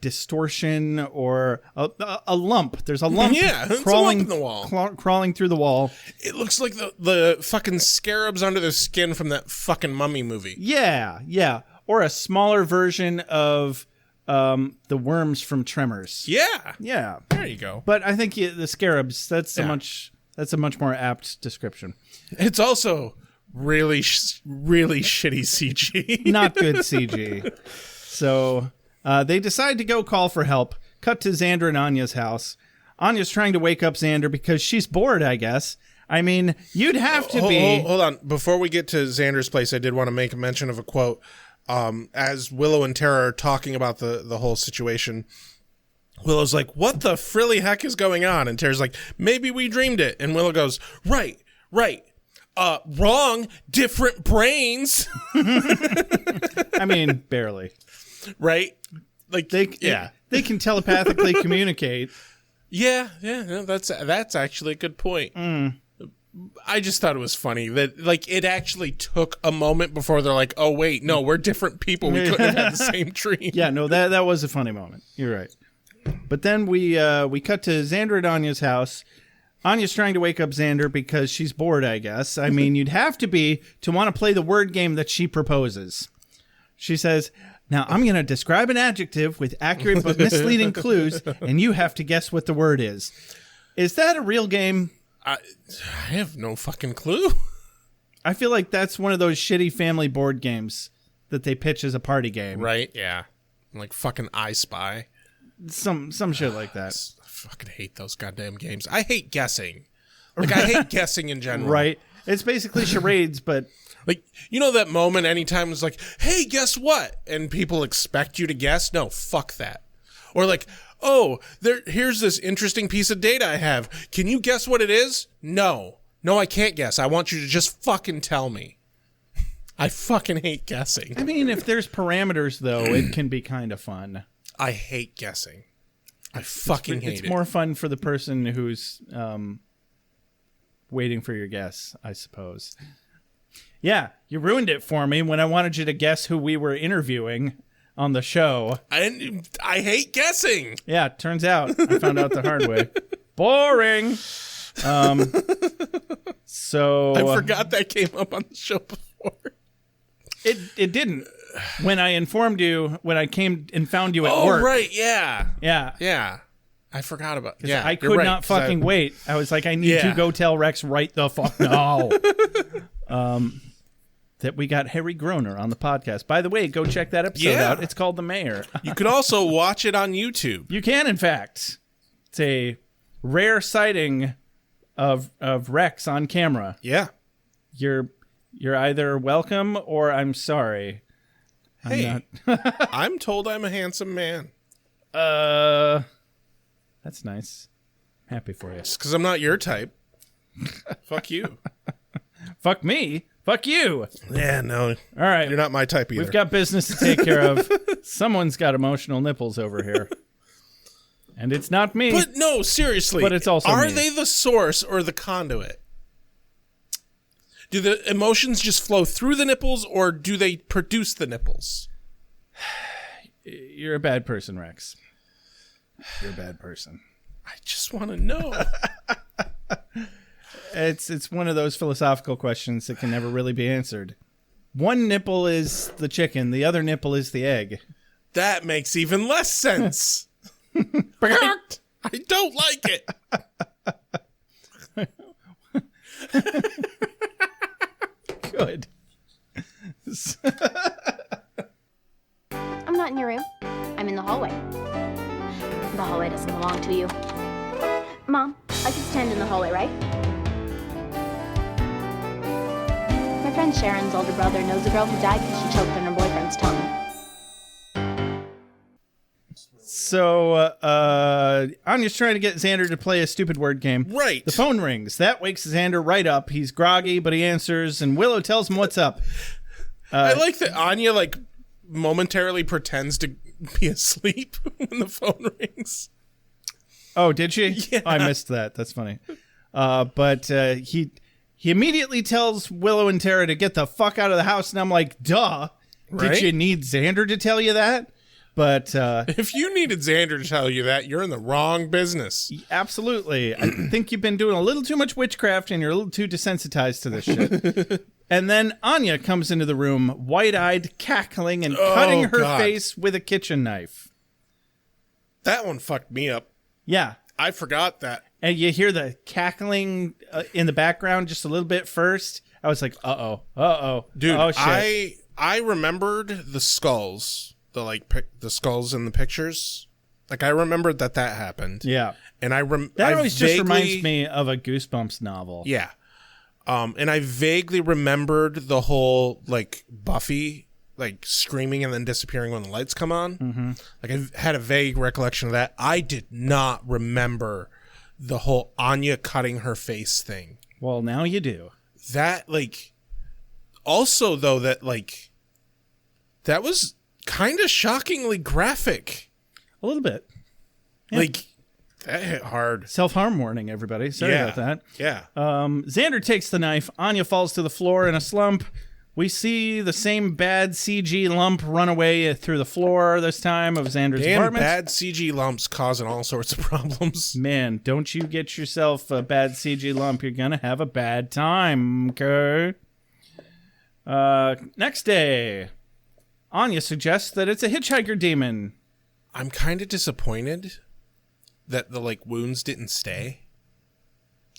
distortion or a lump. There's a lump Yeah, it's a crawling lump in the wall. crawling through the wall. It looks like the fucking scarabs under the skin from that fucking Mummy movie. Yeah. Or a smaller version of the worms from Tremors. Yeah. Yeah. There you go. But I think the scarabs, that's a Yeah. much more apt description. It's also really shitty CG. Not good CG. So they decide to go call for help. Cut to Xander and Anya's house. Anya's trying to wake up Xander because she's bored, I guess. I mean, you'd have to be... Hold on. Before we get to Xander's place, I did want to make a mention of a quote. As Willow and Tara are talking about the whole situation, Willow's like, "What the frilly heck is going on?" And Tara's like, "Maybe we dreamed it." And Willow goes, Right. Wrong. Different brains. I mean, barely. Right? Like They can telepathically communicate. Yeah, no, that's actually a good point. I just thought it was funny that like it actually took a moment before they're like, oh wait, no, we're different people. We couldn't have had the same dream. Yeah, no, that was a funny moment. You're right. But then we cut to Xander at Anya's house. Anya's trying to wake up Xander because she's bored, I guess. I mean, you'd have to be to want to play the word game that she proposes. She says, now I'm going to describe an adjective with accurate but misleading clues, and you have to guess what the word is. Is that a real game? I have no fucking clue. I feel like that's one of those shitty family board games that they pitch as a party game. Right? Yeah. Like fucking I Spy. Some shit like that. I fucking hate those goddamn games. I hate guessing. Like, I hate guessing in general. Right. It's basically charades, but... Like, you know that moment anytime it's like, hey, guess what? And people expect you to guess? No, fuck that. Or like, oh, here's this interesting piece of data I have. Can you guess what it is? No, I can't guess. I want you to just fucking tell me. I fucking hate guessing. I mean, if there's parameters, though, it can be kind of fun. I hate guessing. I fucking hate it. It's more fun for the person who's waiting for your guess, I suppose. Yeah, you ruined it for me when I wanted you to guess who we were interviewing on the show. I hate guessing. Yeah, turns out I found out the hard way. Boring. So I forgot that came up on the show before. It didn't. When I informed you, when I came and found you at work. Oh, right, yeah. Yeah. I forgot about Yeah, I could not fucking wait. I was like, I need to go tell Rex right the fuck now. That we got Harry Groner on the podcast. By the way, go check that episode out. It's called The Mayor. You can also watch it on YouTube. You can, in fact. It's a rare sighting of Rex on camera. Yeah. You're either welcome or I'm sorry. Hey, I'm told I'm a handsome man. That's nice. Happy for you. Just because I'm not your type. Fuck you. Fuck me. Fuck you. Yeah, no. All right. You're not my type either. We've got business to take care of. Someone's got emotional nipples over here. And it's not me. But no, seriously. But it's also Are me. they the source or the conduit? Do the emotions just flow through the nipples or do they produce the nipples? You're a bad person, Rex. You're a bad person. I just want to know. It's one of those philosophical questions that can never really be answered. One nipple is the chicken, the other nipple is the egg. That makes even less sense. I don't like it. Good. I'm not in your room. I'm in the hallway. The hallway doesn't belong to you. Mom, I can stand in the hallway, right? My friend Sharon's older brother knows a girl who died because she choked on her boyfriend's tongue. So, Anya's trying to get Xander to play a stupid word game. Right. The phone rings. That wakes Xander right up. He's groggy, but he answers, and Willow tells him what's up. I like that Anya, like, momentarily pretends to be asleep when the phone rings. Oh, did she? Yeah. I missed that. That's funny. But he immediately tells Willow and Tara to get the fuck out of the house, and I'm like, duh. Right? Did you need Xander to tell you that? But if you needed Xander to tell you that, you're in the wrong business. Absolutely. I think you've been doing a little too much witchcraft and you're a little too desensitized to this shit. And then Anya comes into the room, wide-eyed, cackling, and cutting her face with a kitchen knife. That one fucked me up. Yeah. I forgot that. And you hear the cackling in the background just a little bit first. I was like, uh-oh. Dude, oh, shit. I remembered the skulls. The skulls in the pictures, like I remembered that happened. Yeah, and that always just reminds me of a Goosebumps novel. Yeah, and I vaguely remembered the whole like Buffy like screaming and then disappearing when the lights come on. Mm-hmm. Like I had a vague recollection of that. I did not remember the whole Anya cutting her face thing. Well, now you do. that, like, also, though, that, like, that was kind of shockingly graphic. A little bit. Yeah. Like, that hit hard. Self-harm warning, everybody. Sorry about that. Yeah. Xander takes the knife. Anya falls to the floor in a slump. We see the same bad CG lump run away through the floor this time of Xander's apartment. Bad CG lumps causing all sorts of problems. Man, don't you get yourself a bad CG lump. You're going to have a bad time, okay? Next day, Anya suggests that it's a hitchhiker demon. I'm kind of disappointed that the, like, wounds didn't stay.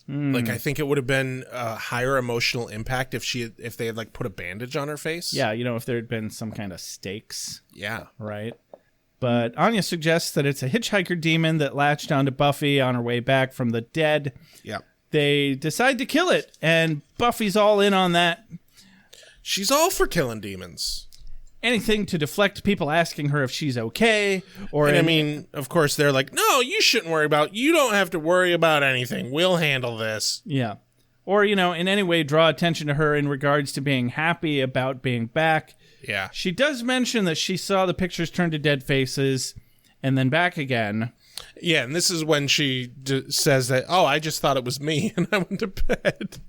Like, I think it would have been a higher emotional impact if they had, like, put a bandage on her face. Yeah, you know, if there had been some kind of stakes. Yeah. Right? But Anya suggests that it's a hitchhiker demon that latched onto Buffy on her way back from the dead. Yeah. They decide to kill it, and Buffy's all in on that. She's all for killing demons. Anything to deflect people asking her if she's okay. And I mean, of course, they're like, no, you shouldn't worry about, you don't have to worry about anything. We'll handle this. Yeah. Or, you know, in any way draw attention to her in regards to being happy about being back. Yeah. She does mention that she saw the pictures turn to dead faces and then back again. Yeah, and this is when she says that, oh, I just thought it was me, and I went to bed.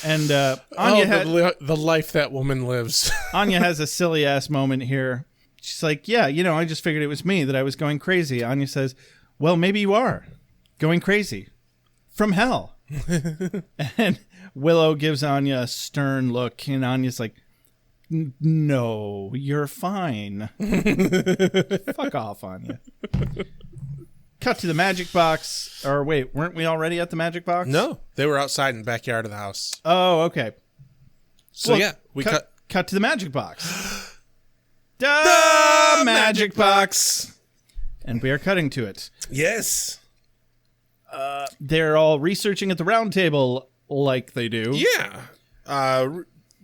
And Anya the life that woman lives. Anya has a silly ass moment here. She's like, yeah, you know, I just figured it was me, that I was going crazy. Anya says, well, maybe you are going crazy from hell. And Willow gives Anya a stern look, and Anya's like, no, you're fine. Fuck off, Anya. Cut to the magic box. Or wait, weren't we already at the magic box? No, they were outside in the backyard of the house. Oh, okay. So well, yeah, we cut to the magic box. The magic box. And we are cutting to it. Yes. They're all researching at the round table like they do. Yeah.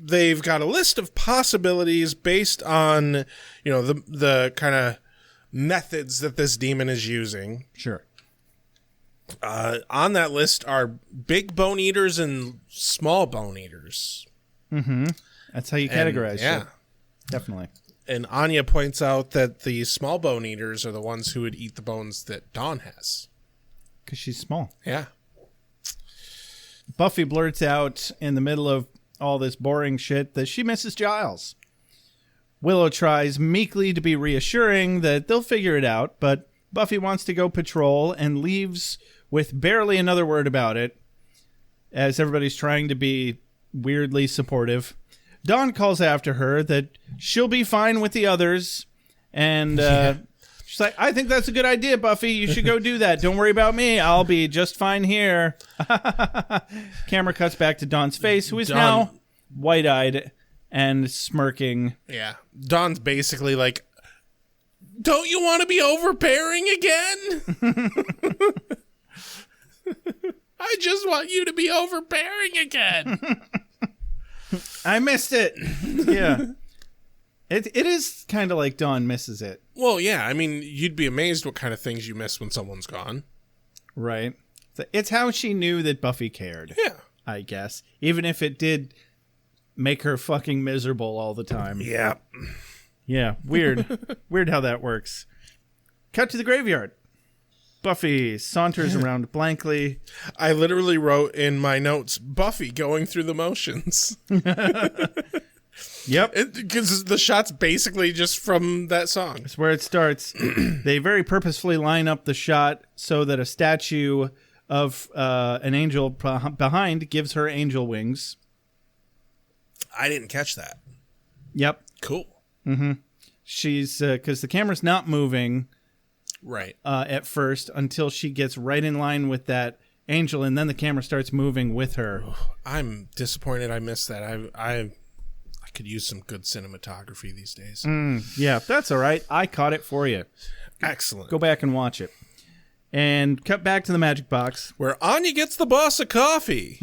They've got a list of possibilities based on, you know, the kind of methods that this demon is using. Sure. On that list are big bone eaters and small bone eaters. Mm-hmm. That's how you categorize yeah. shit. Definitely. And Anya points out that the small bone eaters are the ones who would eat the bones that Dawn has. Because she's small. Yeah. Buffy blurts out in the middle of all this boring shit that she misses Giles. Willow tries meekly to be reassuring that they'll figure it out, but Buffy wants to go patrol and leaves with barely another word about it, as everybody's trying to be weirdly supportive. Dawn calls after her that she'll be fine with the others, and she's like, I think that's a good idea, Buffy. You should go do that. Don't worry about me. I'll be just fine here. Camera cuts back to Dawn's face, who is now wide-eyed and smirking. Yeah. Dawn's basically like, don't you want to be overbearing again? I just want you to be overbearing again. I missed it. Yeah. It is kind of like Dawn misses it. Well, yeah. I mean, you'd be amazed what kind of things you miss when someone's gone. Right. It's how she knew that Buffy cared. Yeah. I guess. Even if it did make her fucking miserable all the time. Yeah. Yeah. Weird. Weird how that works. Cut to the graveyard. Buffy saunters around blankly. I literally wrote in my notes, Buffy going through the motions. Yep. Because the shot's basically just from that song. That's where it starts. They very purposefully line up the shot so that a statue of an angel behind gives her angel wings. I didn't catch that. Yep. Cool. Mm-hmm. She's, because the camera's not moving. Right. At first, until she gets right in line with that angel, and then the camera starts moving with her. I'm disappointed I missed that. I could use some good cinematography these days. Yeah, that's all right. I caught it for you. Excellent. Go back and watch it. And cut back to the magic box. Where Anya gets the boss of coffee.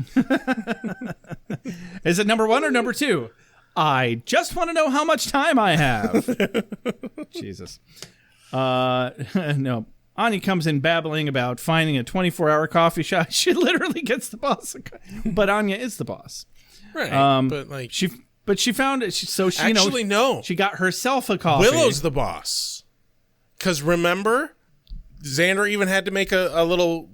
Is it number 1 or number 2? I just want to know how much time I have. Jesus. No. Anya comes in babbling about finding a 24-hour coffee shop. She literally gets the boss, but Anya is the boss. Right, but like she found it. So she actually no. She got herself a coffee. Willow's the boss. Because remember, Xander even had to make a little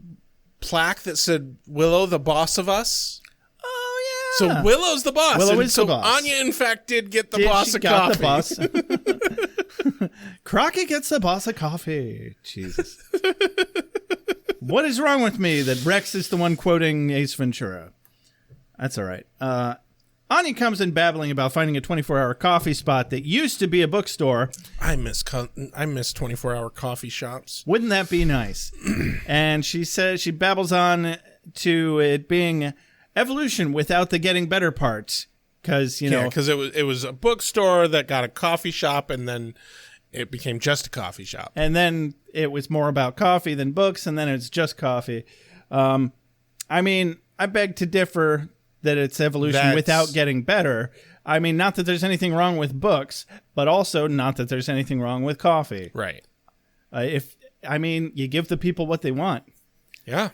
plaque that said "Willow, the boss of us." Oh yeah. So Willow's the boss. Willow and is so the boss. Anya, in fact, did get the boss she of got coffee. The boss. Crockett gets the boss of coffee. Jesus. What is wrong with me that Rex is the one quoting Ace Ventura? That's all right. Anya comes in babbling about finding a 24-hour coffee spot that used to be a bookstore. I miss 24-hour coffee shops. Wouldn't that be nice? And she says she babbles on to it being evolution without the getting better part, because because it was a bookstore that got a coffee shop, and then it became just a coffee shop. And then it was more about coffee than books, and then it's just coffee. I mean, I beg to differ that it's evolution without getting better. I mean, not that there's anything wrong with books, but also not that there's anything wrong with coffee. Right. You give the people what they want. Yeah.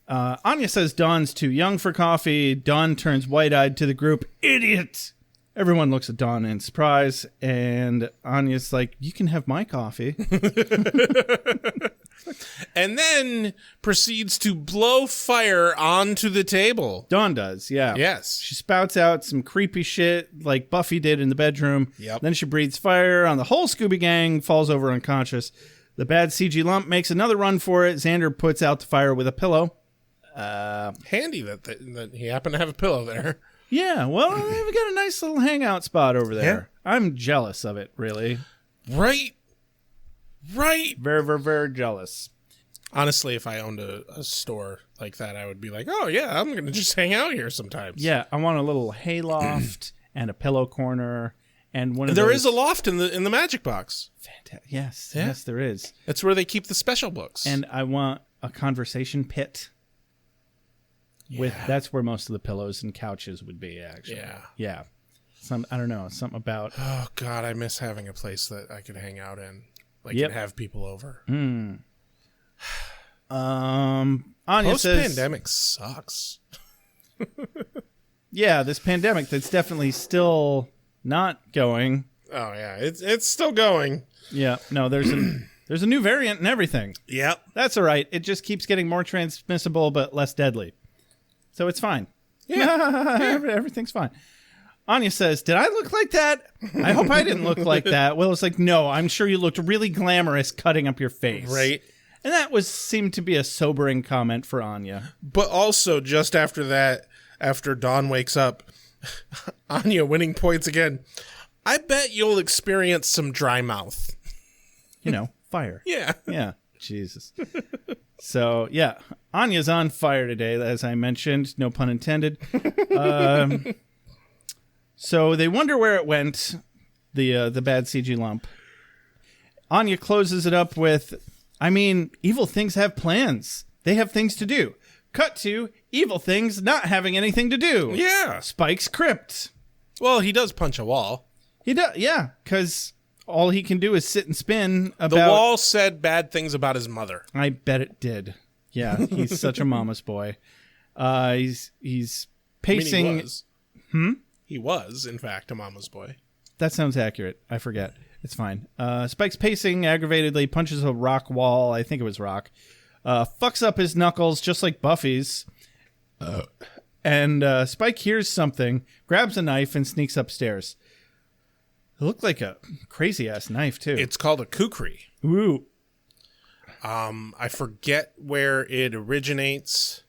Anya says Dawn's too young for coffee. Dawn turns white-eyed to the group. Idiot! Everyone looks at Dawn in surprise, and Anya's like, you can have my coffee. And then proceeds to blow fire onto the table. Dawn does, yeah. Yes. She spouts out some creepy shit like Buffy did in the bedroom. Yep. Then she breathes fire on the whole Scooby Gang, falls over unconscious. The bad CG lump makes another run for it. Xander puts out the fire with a pillow. Handy that he happened to have a pillow there. Yeah, well, we got a nice little hangout spot over there. Yeah. I'm jealous of it, really. Right. Very, very, very jealous. Honestly, if I owned a store like that, I would be like, oh, yeah, I'm going to just hang out here sometimes. Yeah, I want a little hayloft and a pillow corner and one of There those... is a loft in the magic box. Fantastic. Yes, there is. It's where they keep the special books. And I want a conversation pit. That's where most of the pillows and couches would be, actually. Yeah. I don't know, something about... Oh, God, I miss having a place that I could hang out in. And have people over. Anya says... Post-pandemic sucks. Yeah, this pandemic that's definitely still not going. Oh, yeah, it's still going. Yeah, no, there's a new variant and everything. Yep. That's all right. It just keeps getting more transmissible but less deadly. So it's fine. Yeah. Everything's fine. Anya says, did I look like that? I hope I didn't look like that. Willow's like, no, I'm sure you looked really glamorous cutting up your face. Right. And that seemed to be a sobering comment for Anya. But also, just after that, after Dawn wakes up, Anya winning points again. I bet you'll experience some dry mouth. Fire. Yeah. Yeah. Jesus. So, yeah, Anya's on fire today, as I mentioned. No pun intended. So they wonder where it went, the bad CG lump. Anya closes it up with, evil things have plans. They have things to do. Cut to evil things not having anything to do. Yeah. Spike's crypt. Well, he does punch a wall. He does, yeah, because all he can do is sit and spin about... The wall said bad things about his mother. I bet it did. Yeah, he's such a mama's boy. He's pacing... he was. He was, in fact, a mama's boy. That sounds accurate. I forget. It's fine. Spike's pacing aggravatedly, punches a rock wall. I think it was rock. Fucks up his knuckles, just like Buffy's. And Spike hears something, grabs a knife, and sneaks upstairs. It looked like a crazy-ass knife, too. It's called a kukri. Ooh. I forget where it originates,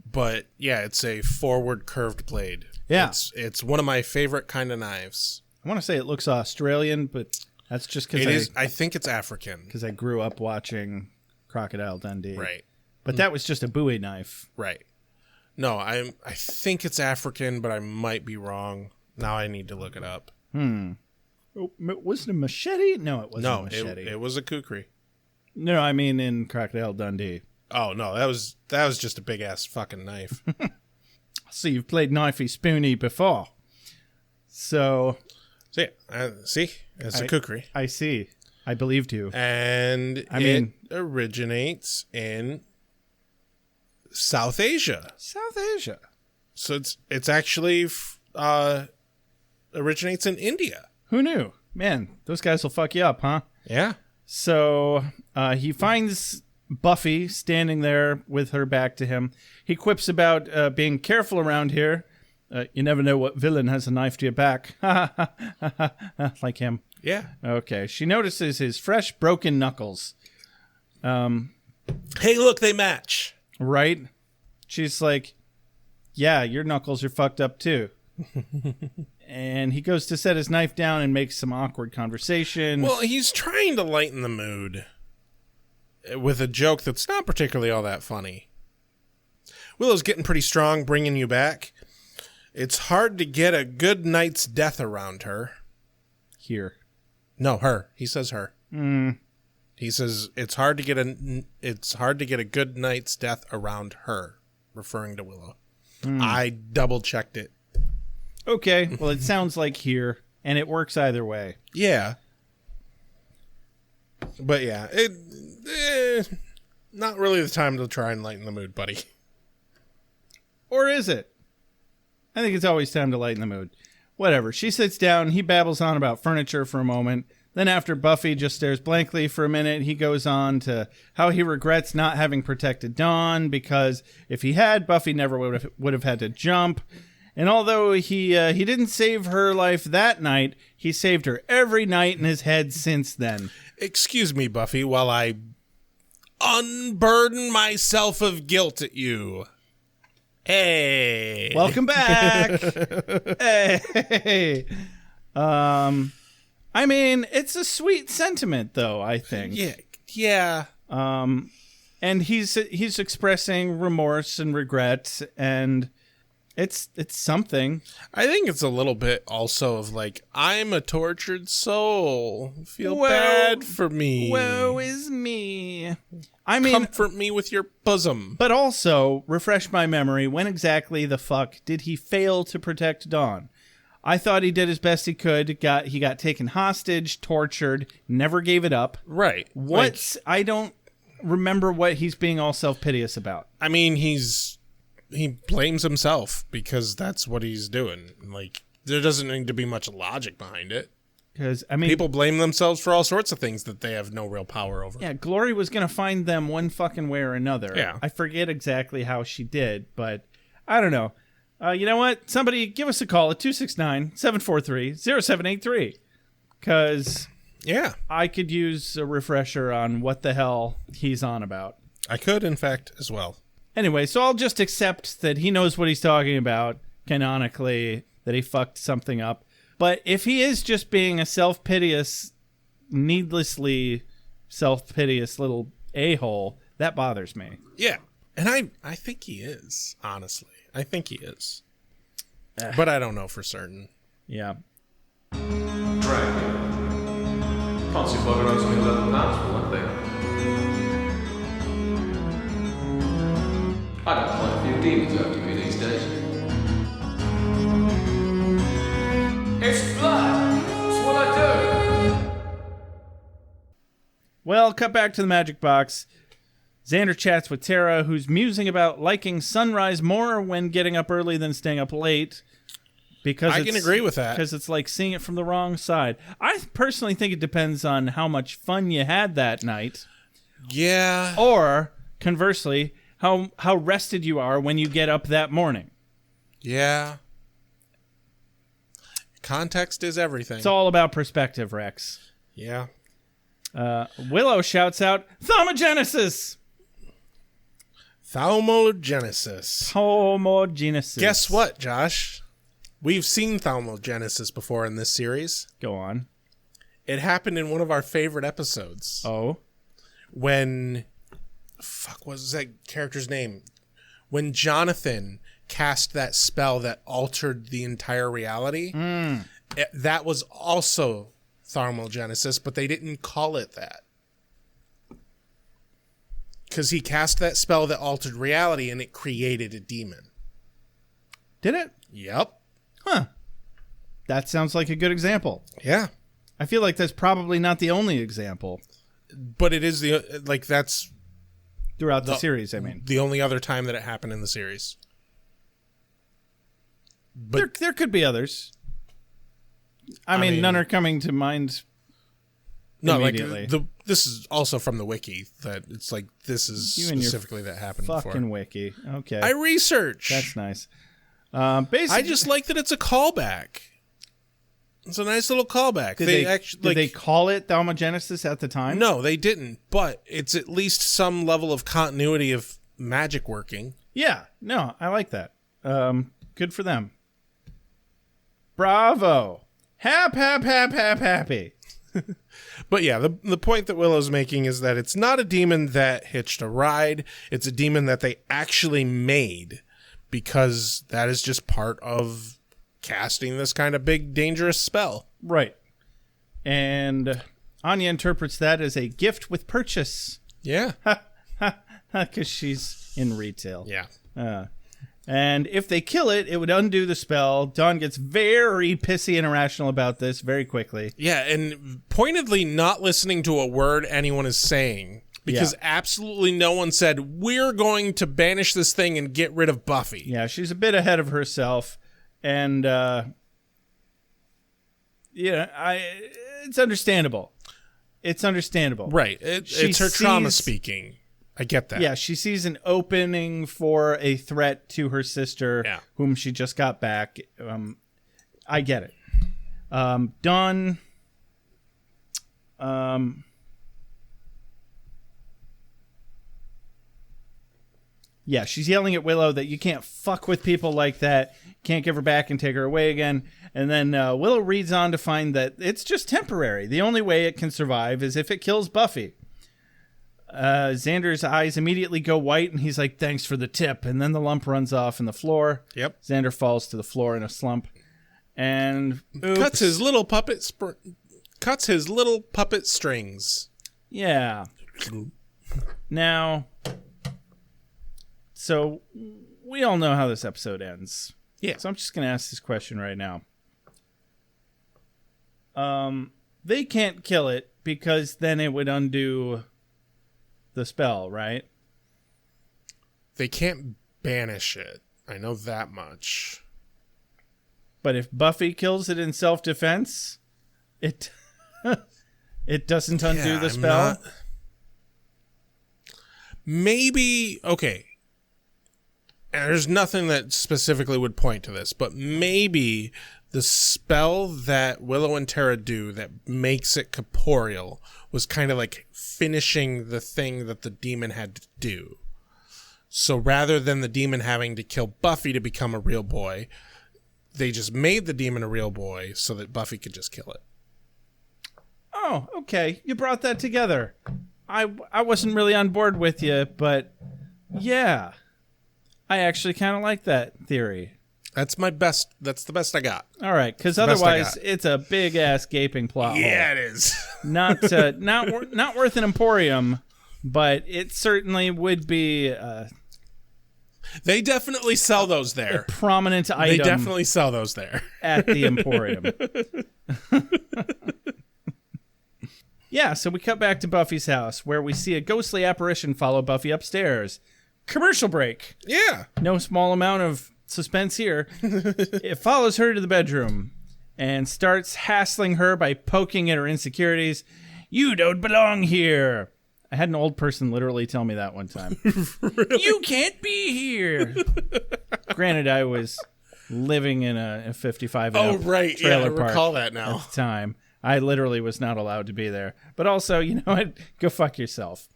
but yeah, it's a forward curved blade. Yeah. It's one of my favorite kind of knives. I want to say it looks Australian, but that's just because I think it's African. Because I grew up watching Crocodile Dundee. Right. But that was just a Bowie knife. Right. No, I think it's African, but I might be wrong. Now I need to look it up. Was it a machete? No, it wasn't a machete. It was a kukri. No, I mean in Crocodile Dundee. Oh, no, that was just a big-ass fucking knife. So you've played Knifey Spoony before. So... See, it's a kukri. I see. I believed you. And it originates in South Asia. South Asia. So it's actually originates in India. Who knew? Man, those guys will fuck you up, huh? Yeah. So he finds Buffy standing there with her back to him. He quips about being careful around here. You never know what villain has a knife to your back. Like him. Yeah. Okay. She notices his fresh, broken knuckles. Hey, look, they match. Right? She's like, yeah, your knuckles are fucked up too. And he goes to set his knife down and makes some awkward conversation. Well, he's trying to lighten the mood with a joke that's not particularly all that funny. Willow's getting pretty strong, bringing you back. It's hard to get a good night's death around her. Here. No, her. He says her. He says it's hard to get a good night's death around her, referring to Willow. I double checked it. Okay, well, it sounds like here, and it works either way. Yeah. But yeah, not really the time to try and lighten the mood, buddy. Or is it? I think it's always time to lighten the mood. Whatever. She sits down, he babbles on about furniture for a moment. Then after Buffy just stares blankly for a minute, he goes on to how he regrets not having protected Dawn, because if he had, Buffy never would have had to jump. And although he didn't save her life that night, he saved her every night in his head since then. Excuse me, Buffy, while I unburden myself of guilt at you. Hey. Welcome back. Hey. I mean, it's a sweet sentiment, though, I think. Yeah. And he's expressing remorse and regret, and it's something. I think it's a little bit also of like, I'm a tortured soul. Feel bad for me. Woe is me. I mean, comfort me with your bosom. But also, refresh my memory, when exactly the fuck did he fail to protect Dawn? I thought he did as best he could. He got taken hostage, tortured, never gave it up. Right. I don't remember what he's being all self-piteous about. I mean, he blames himself because that's what he's doing. Like, there doesn't need to be much logic behind it. Because, I mean, people blame themselves for all sorts of things that they have no real power over. Yeah, Glory was going to find them one fucking way or another. Yeah. I forget exactly how she did, but I don't know. You know what? Somebody give us a call at 269-743-0783. Because I could use a refresher on what the hell he's on about. I could, in fact, as well. Anyway, so I'll just accept that he knows what he's talking about, canonically, that he fucked something up. But if he is just being a self-piteous, needlessly self-piteous little a-hole, that bothers me. Yeah, and I think he is, honestly. I think he is. But I don't know for certain. Yeah. Dracula. Fancy bugger owes me £11 for one thing. I got quite a few demons after me these days. It's blood! It's what I do! Well, cut back to the magic box. Xander chats with Tara, who's musing about liking sunrise more when getting up early than staying up late. Because I can agree with that. Because it's like seeing it from the wrong side. I personally think it depends on how much fun you had that night. Yeah. Or, conversely, how rested you are when you get up that morning. Yeah. Context is everything. It's all about perspective, Rex. Yeah. Willow shouts out, Thermogenesis! Thermogenesis. Guess what, Josh? We've seen thermogenesis before in this series. Go on. It happened in one of our favorite episodes. Oh? When... Fuck, what was that character's name? When Jonathan cast that spell that altered the entire reality. That was also thermogenesis, but they didn't call it that. Because he cast that spell that altered reality and it created a demon. Did it? Yep. Huh. That sounds like a good example. Yeah. I feel like that's probably not the only example But it is that's throughout the series, I mean. the only other time that it happened in the series. But There could be others. I mean, none are coming to mind immediately. This is also from the wiki that it's like this is You and your specifically that happened fucking before. wiki. Okay. I research. That's nice. Basically, I just like that it's a callback. It's a nice little callback. Did they call it Thalmogenesis at the time? No, they didn't. But it's at least some level of continuity of magic working. Yeah. No, I like that. Good for them. Bravo. Happy. But yeah, the point that Willow's making is that it's not a demon that hitched a ride. It's a demon that they actually made because that is just part of casting this kind of big, dangerous spell. Right. And Anya interprets that as a gift with purchase. Yeah. Because she's in retail. Yeah. And if they kill it, it would undo the spell. Dawn gets very pissy and irrational about this very quickly. Yeah, and pointedly not listening to a word anyone is saying. Because absolutely no one said, we're going to banish this thing and get rid of Buffy. Yeah, she's a bit ahead of herself. And, it's understandable. It's understandable. Right. It's her trauma speaking. I get that. Yeah, she sees an opening for a threat to her sister, whom she just got back. I get it. Dawn... yeah, she's yelling at Willow that you can't fuck with people like that. Can't give her back and take her away again. And then Willow reads on to find that it's just temporary. The only way it can survive is if it kills Buffy. Xander's eyes immediately go white, and he's like, thanks for the tip. And then the lump runs off in the floor. Yep. Xander falls to the floor in a slump. And cuts his little puppet strings. Yeah. Now, so we all know how this episode ends. Yeah. So I'm just going to ask this question right now. They can't kill it because then it would undo the spell, right? They can't banish it. I know that much. But if Buffy kills it in self-defense, it doesn't undo the spell. Maybe, okay. And there's nothing that specifically would point to this, but maybe the spell that Willow and Tara do that makes it corporeal was kind of like finishing the thing that the demon had to do. So rather than the demon having to kill Buffy to become a real boy, they just made the demon a real boy so that Buffy could just kill it. Oh, okay. You brought that together. I wasn't really on board with you, but yeah. I actually kind of like that theory. That's the best I got. All right, because otherwise it's a big ass gaping plot hole. Yeah, it is. not worth an emporium, but it certainly would be. They definitely sell those there. A prominent item. They definitely sell those there at the emporium. Yeah, so we cut back to Buffy's house, where we see a ghostly apparition follow Buffy upstairs. Commercial break. Yeah. No small amount of suspense here. It follows her to the bedroom and starts hassling her by poking at her insecurities. You don't belong here. I had an old person literally tell me that one time. Really? You can't be here. Granted, I was living in a 55 and up right. trailer I park recall that now. at the time. I literally was not allowed to be there. But also, you know what? Go fuck yourself.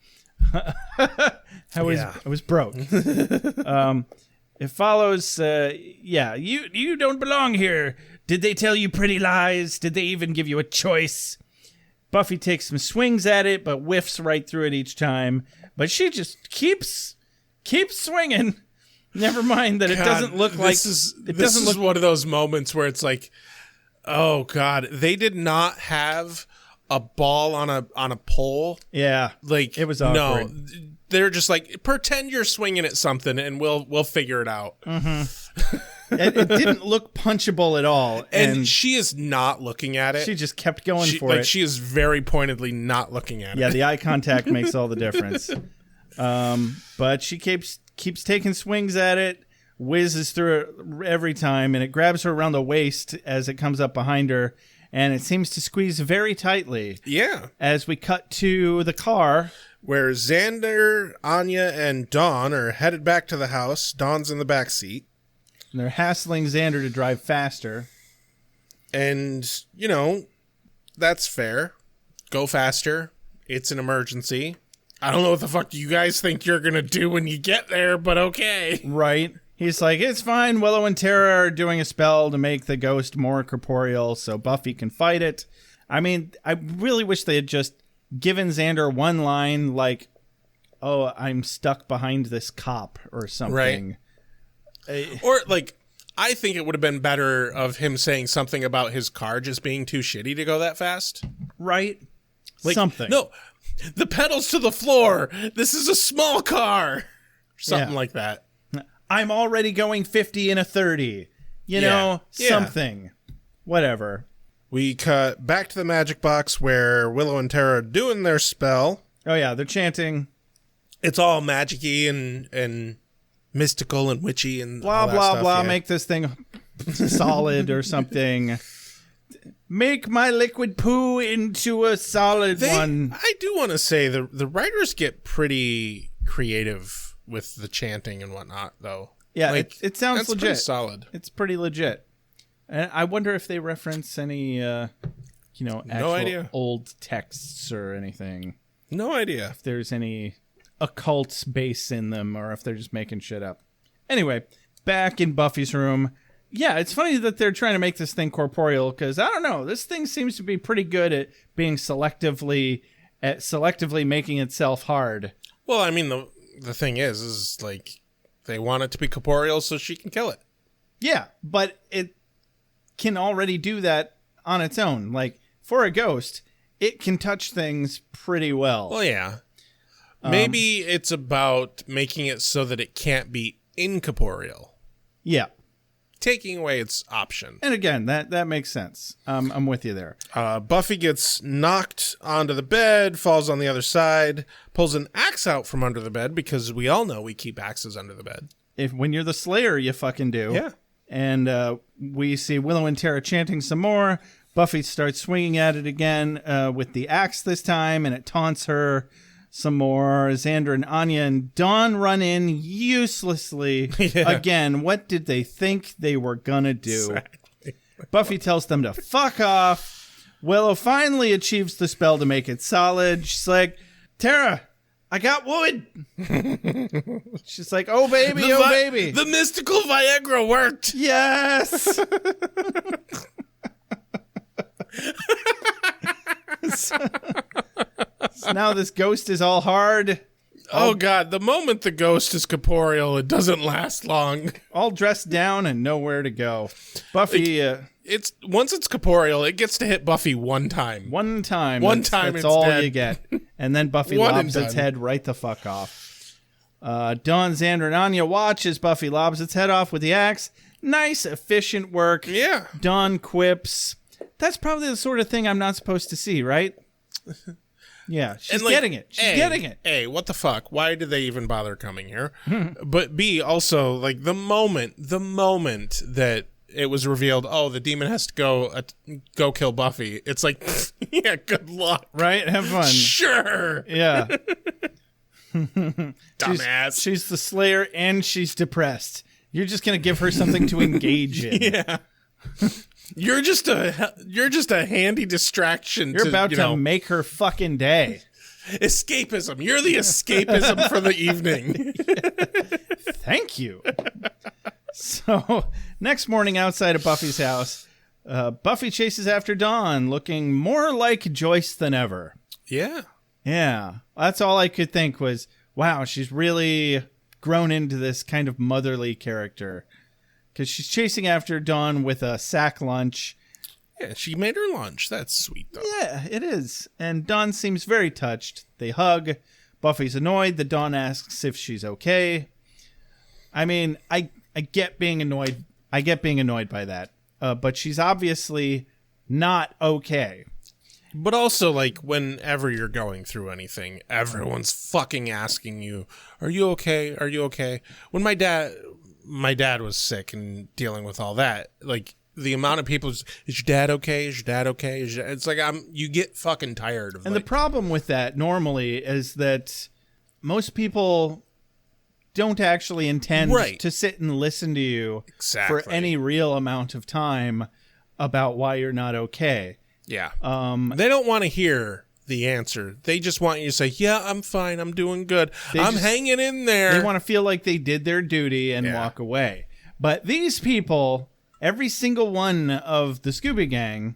I was broke. It follows, you don't belong here. Did they tell you pretty lies? Did they even give you a choice? Buffy takes some swings at it, but whiffs right through it each time. But she just keeps swinging. Never mind that it doesn't look like... This is one of those moments where it's like, oh, God, they did not have a ball on a pole. Yeah, like it was awkward. No, they're just like, pretend you're swinging at something and we'll figure it out. Mm-hmm. It didn't look punchable at all. And she is not looking at it. She just kept going for it. She is very pointedly not looking at it. Yeah, the eye contact makes all the difference. But she keeps taking swings at it, whizzes through it every time, and it grabs her around the waist as it comes up behind her, and it seems to squeeze very tightly. Yeah. As we cut to the car, where Xander, Anya, and Dawn are headed back to the house. Dawn's in the back seat. And they're hassling Xander to drive faster. And, you know, that's fair. Go faster. It's an emergency. I don't know what the fuck you guys think you're going to do when you get there, but okay. Right. He's like, it's fine. Willow and Tara are doing a spell to make the ghost more corporeal so Buffy can fight it. I mean, I really wish they had just given Xander one line like, oh, I'm stuck behind this cop or something. Right. Or, like, I think it would have been better of him saying something about his car just being too shitty to go that fast. Right. Like, something. No, the pedals to the floor. This is a small car. Something like that. I'm already going 50 in a 30. You know, something. Whatever. We cut back to the magic box where Willow and Tara are doing their spell. Oh, yeah, they're chanting. It's all magic-y and mystical and witchy and blah, all that blah, stuff, blah. yeah. Make this thing solid or something. Make my liquid poo into a solid one. I do want to say the writers get pretty creative with the chanting and whatnot, though. Yeah, like, it sounds that's legit. pretty solid. It's pretty legit. And I wonder if they reference any, actual idea. old texts or anything. No idea. If there's any occult base in them or if they're just making shit up. Anyway, back in Buffy's room. Yeah, it's funny that they're trying to make this thing corporeal because, I don't know, this thing seems to be pretty good at being selectively making itself hard. Well, I mean, the thing is like, they want it to be corporeal so she can kill it. Yeah, but it can already do that on its own. Like, for a ghost, it can touch things pretty well. Well, yeah. Maybe it's about making it so that it can't be incorporeal. Yeah. Taking away its option. And again, that makes sense. I'm with you there. Buffy gets knocked onto the bed, falls on the other side, pulls an axe out from under the bed because we all know we keep axes under the bed. When you're the Slayer, you fucking do. Yeah. And we see Willow and Tara chanting some more. Buffy starts swinging at it again with the axe this time, and it taunts her some more. Xander and Anya and Dawn run in uselessly. Yeah. Again, what did they think they were gonna do? Exactly. Buffy tells them to fuck off. Willow finally achieves the spell to make it solid. She's like, Tara, I got wood. She's like, oh baby, baby. The mystical Viagra worked. Yes. So now this ghost is all hard. Oh God, the moment the ghost is corporeal, it doesn't last long. All dressed down and nowhere to go. Buffy, It's once it's corporeal, it gets to hit Buffy one time. one time. That's it's all dead. you get. And then Buffy One lobs and its done. head right the fuck off. Dawn, Xander, and Anya watch as Buffy lobs its head off with the axe. Nice, efficient work. Yeah. Dawn quips, that's probably the sort of thing I'm not supposed to see, right? Yeah, she's getting it. She's getting it. A, what the fuck? Why did they even bother coming here? But B, also, like, the moment that it was revealed, oh, the demon has to go kill Buffy, it's like, yeah, good luck. Right? Have fun. Sure. Yeah. Dumbass. She's the Slayer and she's depressed. You're just going to give her something to engage in. Yeah. You're just a handy distraction. You're about to make her fucking day. Escapism. You're the escapism for the evening. Thank you. So, next morning outside of Buffy's house, Buffy chases after Dawn, looking more like Joyce than ever. Yeah. Yeah. That's all I could think was, wow, she's really grown into this kind of motherly character. Because she's chasing after Dawn with a sack lunch. Yeah, she made her lunch. That's sweet, though. Yeah, it is. And Dawn seems very touched. They hug. Buffy's annoyed that Dawn asks if she's okay. I mean, I get being annoyed I get being annoyed by that. But she's obviously not okay. But also, like, whenever you're going through anything, everyone's fucking asking you, are you okay? Are you okay? When my dad was sick and dealing with all that, like, the amount of people is your dad okay? Is your dad okay? It's like, you get fucking tired of it. And the problem with that normally is that most people don't actually intend to sit and listen to you for any real amount of time about why you're not okay. Yeah. They don't want to hear the answer. They just want you to say, yeah, I'm fine. I'm doing good. I'm hanging in there. They want to feel like they did their duty and walk away. But these people, every single one of the Scooby Gang,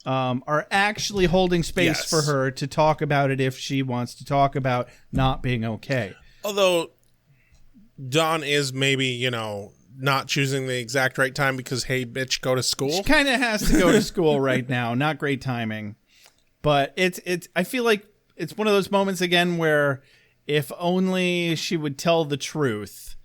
are actually holding space for her to talk about it if she wants to talk about not being okay. Although Dawn is maybe, not choosing the exact right time because, hey, bitch, go to school. She kind of has to go to school right now. Not great timing. But it's. I feel like it's one of those moments again where if only she would tell the truth,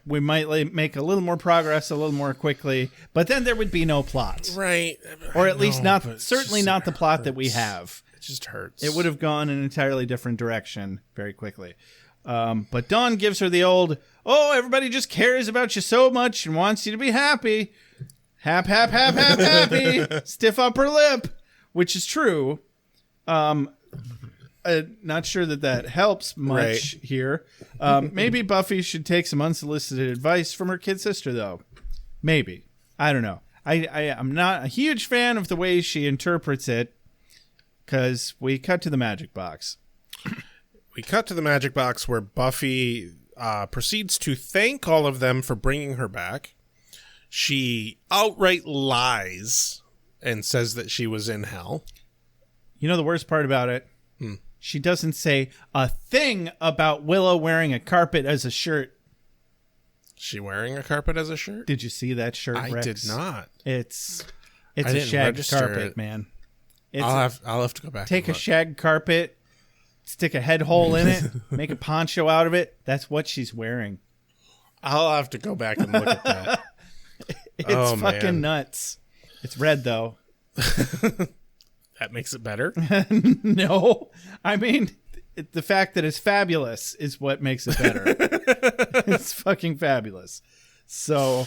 we might make a little more progress a little more quickly. But then there would be no plot, right? Or at least certainly not the plot that we have. It just hurts. It would have gone in an entirely different direction very quickly. But Dawn gives her the old, everybody just cares about you so much and wants you to be happy. Happy. Stiff upper lip, which is true. Not sure that helps much here. Maybe Buffy should take some unsolicited advice from her kid sister, though. Maybe. I don't know. I'm not a huge fan of the way she interprets it, because we cut to the magic box. We cut to the magic box where Buffy proceeds to thank all of them for bringing her back. She outright lies and says that she was in hell. You know the worst part about it? She doesn't say a thing about Willow wearing a carpet as a shirt. She wearing a carpet as a shirt? Did you see that shirt, I Rex? did not. It's a shag carpet, man. I'll have to go back. Take a shag carpet, stick a head hole in it, make a poncho out of it. That's what she's wearing. I'll have to go back and look at that. It's fucking nuts. It's red, though. That makes it better? No. I mean, the fact that it's fabulous is what makes it better. It's fucking fabulous. So,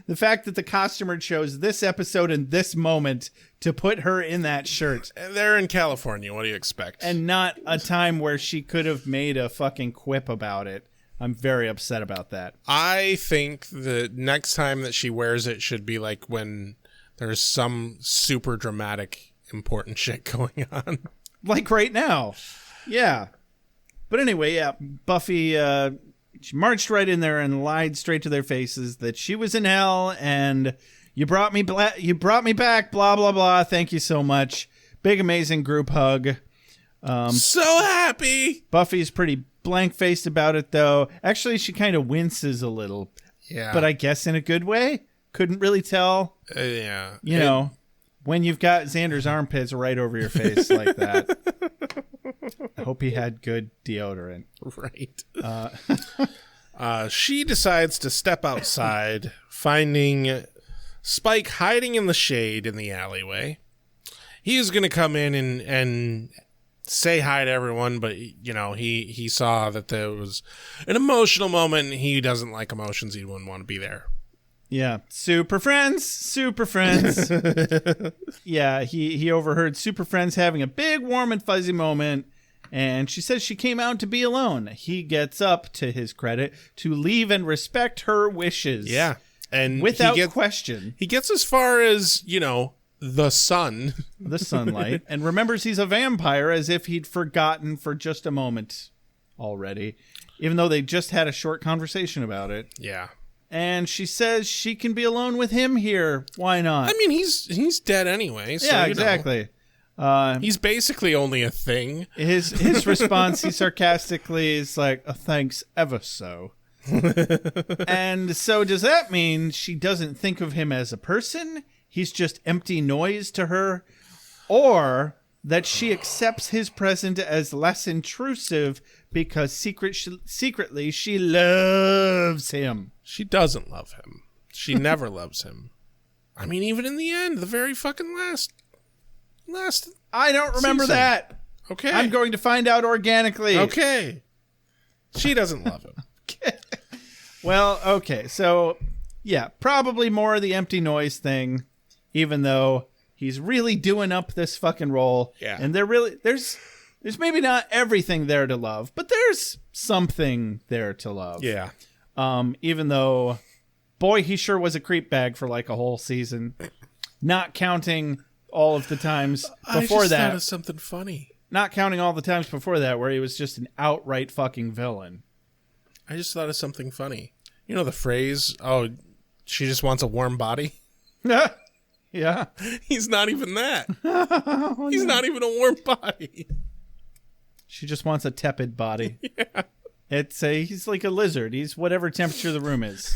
the fact that the costumer chose this episode and this moment to put her in that shirt. They're in California. What do you expect? And not a time where she could have made a fucking quip about it. I'm very upset about that. I think the next time that she wears it should be like when there's some super dramatic, important shit going on. Like right now. Yeah. But anyway, Buffy, she marched right in there and lied straight to their faces that she was in hell and you brought me back, blah, blah, blah. Thank you so much. Big, amazing group hug. So happy. Buffy's pretty blank-faced about it, though. Actually, she kind of winces a little. Yeah. But I guess in a good way. Couldn't really tell. Yeah. You know, when you've got Xander's armpits right over your face like that. I hope he had good deodorant. Right. She decides to step outside, finding Spike hiding in the shade in the alleyway. He is going to come in and say hi to everyone, but, you know, he saw that there was an emotional moment. He doesn't like emotions. He wouldn't want to be there. Yeah. Super friends. Yeah, he overheard Super Friends having a big, warm and fuzzy moment, and she says she came out to be alone. He gets up, to his credit, to leave and respect her wishes. Yeah. And without question. He gets as far as, you know, the sun. The sunlight. And remembers he's a vampire as if he'd forgotten for just a moment already, even though they just had a short conversation about it. Yeah. And she says she can be alone with him here. Why not? I mean, he's dead anyway. So, yeah, exactly. He's basically only a thing. His response, he sarcastically is like, thanks ever so. And so does that mean she doesn't think of him as a person? He's just empty noise to her? Or that she accepts his presence as less intrusive because secretly she loves him. She doesn't love him. She never loves him. I mean, even in the end, the very fucking last I don't remember season. that. Okay. I'm going to find out organically. Okay. She doesn't love him. Well, okay. So, yeah, probably more of the empty noise thing, even though he's really doing up this fucking role. Yeah. And there's maybe not everything there to love, but there's something there to love. Yeah. Even though, boy, he sure was a creep bag for like a whole season. Not counting all of the times before I just that. thought of something funny. Not counting all the times before that where he was just an outright fucking villain. I just thought of something funny. You know the phrase, oh, she just wants a warm body? Yeah. He's not even that. He's not even a warm body. She just wants a tepid body. Yeah. He's like a lizard. He's whatever temperature the room is.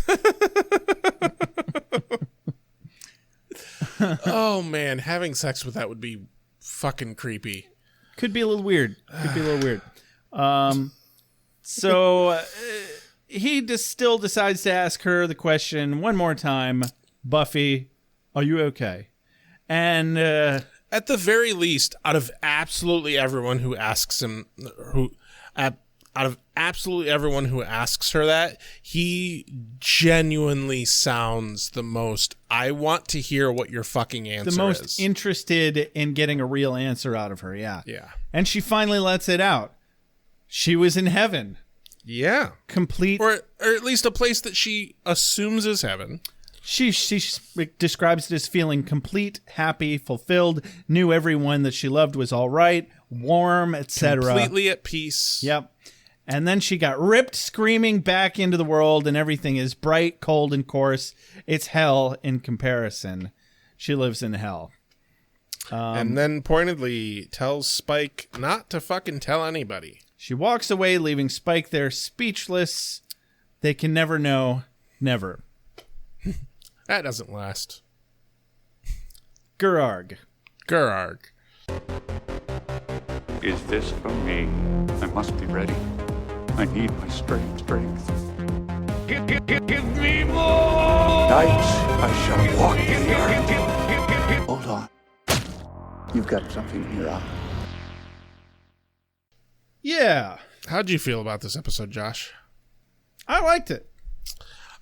Oh, man. Having sex with that would be fucking creepy. Could be a little weird. So he just still decides to ask her the question one more time. Buffy, are you okay? And at the very least, out of absolutely everyone who asks him, out of absolutely everyone who asks her that, he genuinely sounds the most, I want to hear what your fucking answer is. The most interested in getting a real answer out of her, yeah. Yeah. And she finally lets it out. She was in heaven. Yeah. Complete. Or at least a place that she assumes is heaven. She describes it as feeling complete, happy, fulfilled, knew everyone that she loved was all right, warm, etc. Completely at peace. Yep. And then she got ripped screaming back into the world, and everything is bright, cold, and coarse. It's hell in comparison. She lives in hell. And then pointedly tells Spike not to fucking tell anybody. She walks away, leaving Spike there speechless. They can never know. Never. That doesn't last. Gerarg. Is this for me? I must be ready. I need my strength. Give me more! Night, I shall walk in the earth. Hold on. You've got something here, huh? Yeah. How'd you feel about this episode, Josh? I liked it.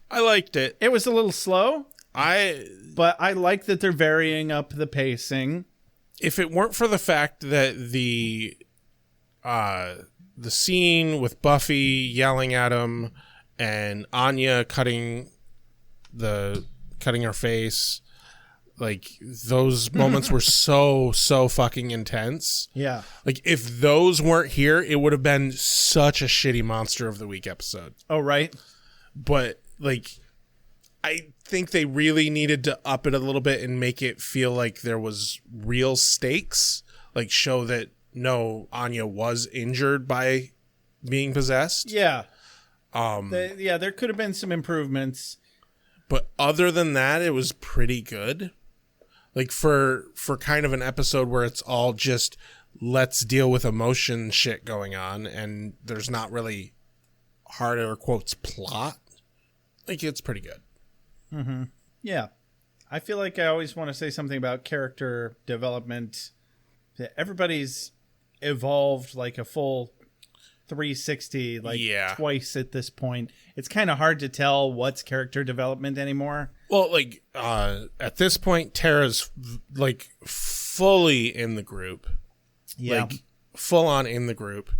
I liked it. It was a little slow. But I like that they're varying up the pacing. If it weren't for the fact that the scene with Buffy yelling at him and Anya cutting her face, like those moments were so fucking intense. Yeah. Like if those weren't here, it would have been such a shitty Monster of the Week episode. Oh, right. But like I think they really needed to up it a little bit and make it feel like there was real stakes, like show that no, Anya was injured by being possessed. Yeah. There could have been some improvements. But other than that, it was pretty good. Like for kind of an episode where it's all just let's deal with emotion shit going on and there's not really hard air quotes plot. Like it's pretty good. Mm-hmm. Yeah. I feel like I always want to say something about character development. Everybody's evolved like a full 360, like twice at this point. It's kind of hard to tell what's character development anymore. Well, like at this point, Tara's like fully in the group. Yeah. Like full on in the group.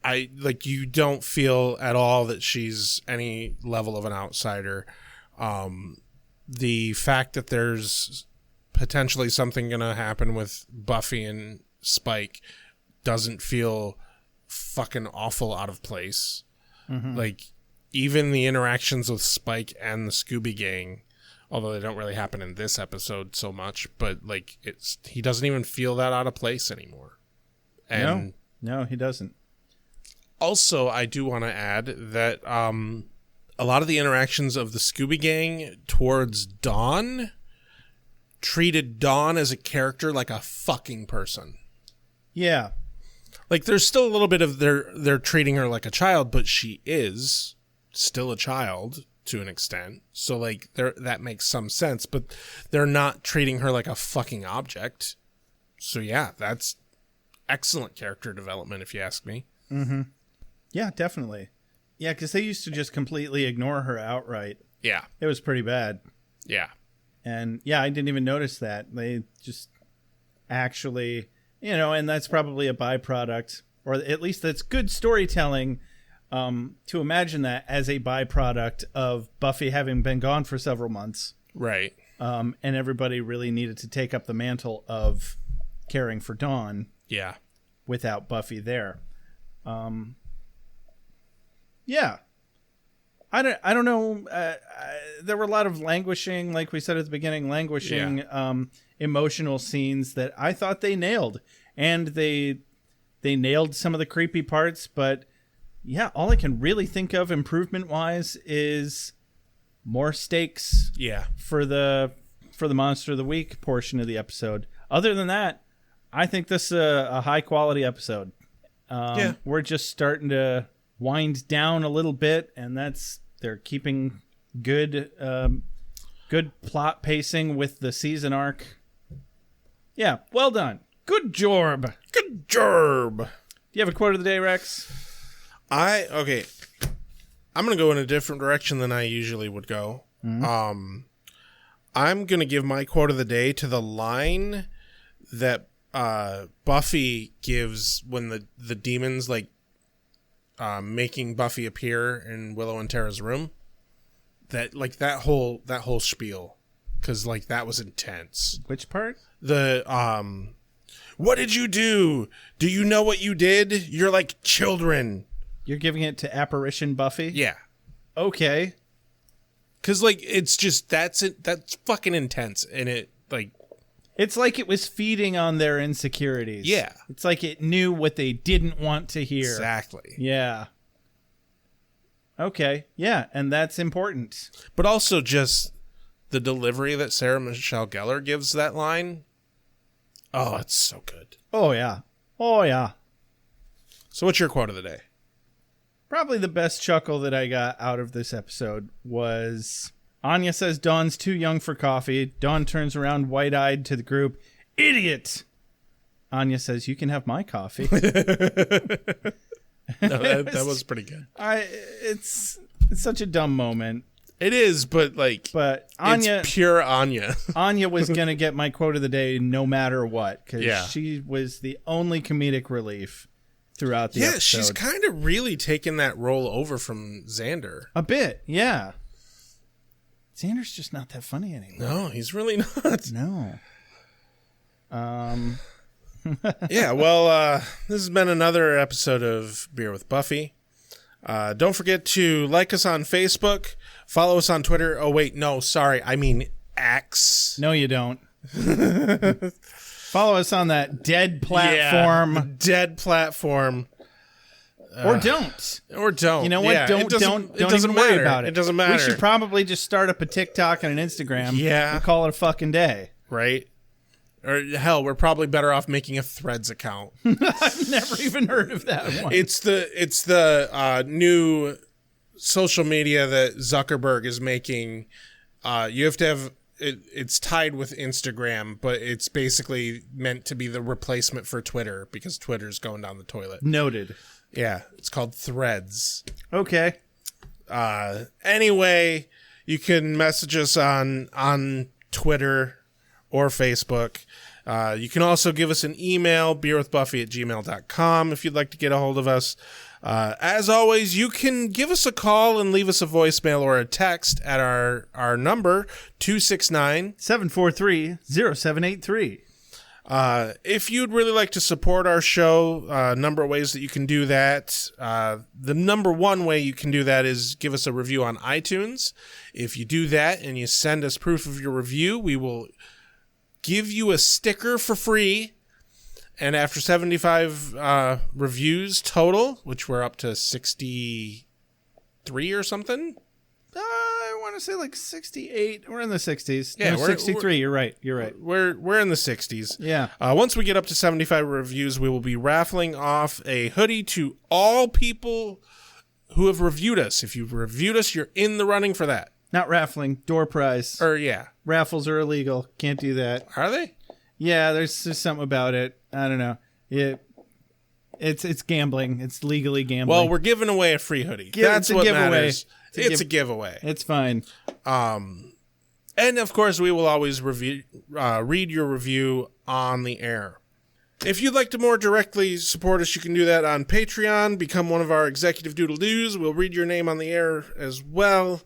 You don't feel at all that she's any level of an outsider. The fact that there's potentially something going to happen with Buffy and Spike doesn't feel fucking awful out of place. Mm-hmm. Like even the interactions with Spike and the Scooby Gang, although they don't really happen in this episode so much, but like he doesn't even feel that out of place anymore. And no, he doesn't. Also, I do want to add that a lot of the interactions of the Scooby Gang towards Dawn treated Dawn as a character like a fucking person. Yeah. Like, there's still a little bit of they're treating her like a child, but she is still a child to an extent. So, like, that makes some sense, but they're not treating her like a fucking object. So, yeah, that's excellent character development, if you ask me. Mm-hmm. Yeah, definitely. Yeah, because they used to just completely ignore her outright. Yeah. It was pretty bad. Yeah. And, yeah, I didn't even notice that. They just actually, and that's probably a byproduct, or at least that's good storytelling, to imagine that as a byproduct of Buffy having been gone for several months. Right. And everybody really needed to take up the mantle of caring for Dawn. Yeah. Without Buffy there. Yeah. I don't know. There were a lot of languishing, like we said at the beginning, emotional scenes that I thought they nailed. And they nailed some of the creepy parts, but yeah, all I can really think of improvement-wise is more stakes for the Monster of the Week portion of the episode. Other than that, I think this is a high-quality episode. We're just starting to wind down a little bit, and they're keeping good plot pacing with the season arc. Yeah, well done. Good job. Good job. Do you have a quote of the day, Rex? Okay. I'm going to go in a different direction than I usually would go. Mm-hmm. I'm going to give my quote of the day to the line that Buffy gives when the demons making Buffy appear in Willow and Tara's room. That whole spiel, because that was intense. Which part? What did you do? Do you know what you did? You're like children. You're giving it to Apparition Buffy? Yeah. Okay. Because it's just that's fucking intense, and it's like it was feeding on their insecurities. Yeah. It's like it knew what they didn't want to hear. Exactly. Yeah. Okay. Yeah, and that's important. But also just the delivery that Sarah Michelle Gellar gives that line. Oh, it's so good. Oh, yeah. Oh, yeah. So what's your quote of the day? Probably the best chuckle that I got out of this episode was... Anya says Dawn's too young for coffee. Dawn turns around wide-eyed to the group. Idiot! Anya says, you can have my coffee. No, that was pretty good. It's such a dumb moment. It is, but Anya, it's pure Anya. Anya was going to get my quote of the day no matter what, because she was the only comedic relief throughout the episode. Yeah, she's kind of really taken that role over from Xander. A bit, yeah. Xander's just not that funny anymore. No, he's really not. No. Yeah, well, this has been another episode of Beer with Buffy. Don't forget to like us on Facebook, follow us on Twitter. Oh, wait, no, sorry. I mean X. No, you don't. Follow us on that dead platform. Yeah, dead platform. Or don't. Or don't. You know what? Yeah, Don't doesn't even worry matter. about it. It doesn't matter. We should probably just start up a TikTok and an Instagram and call it a fucking day. Right? Or hell, we're probably better off making a Threads account. I've never even heard of that one. It's the new social media that Zuckerberg is making. You have to have it's tied with Instagram, but it's basically meant to be the replacement for Twitter because Twitter's going down the toilet. Noted. Yeah, it's called Threads. Okay. Anyway, you can message us on Twitter or Facebook. You can also give us an email, beerwithbuffy@gmail.com, if you'd like to get a hold of us. As always, you can give us a call and leave us a voicemail or a text at our number, 269-743-0783. If you'd really like to support our show, a number of ways that you can do that. The number one way you can do that is give us a review on iTunes. If you do that and you send us proof of your review, we will give you a sticker for free. And after 75 reviews total, which we're up to 63 or something. I want to say like 68. We're in the 60s. Yeah, no, 63. You're right. We're in the 60s. Yeah. Once we get up to 75 reviews, we will be raffling off a hoodie to all people who have reviewed us. If you've reviewed us, you're in the running for that. Not raffling, door prize. Yeah. Raffles are illegal. Can't do that. Are they? Yeah, there's just something about it. I don't know. It's gambling. It's legally gambling. Well, we're giving away a free hoodie. That's what matters. It's a giveaway. It's fine. And of course, we will always read your review on the air. If you'd like to more directly support us, you can do that on Patreon. Become one of our executive doodle-doos. We'll read your name on the air as well.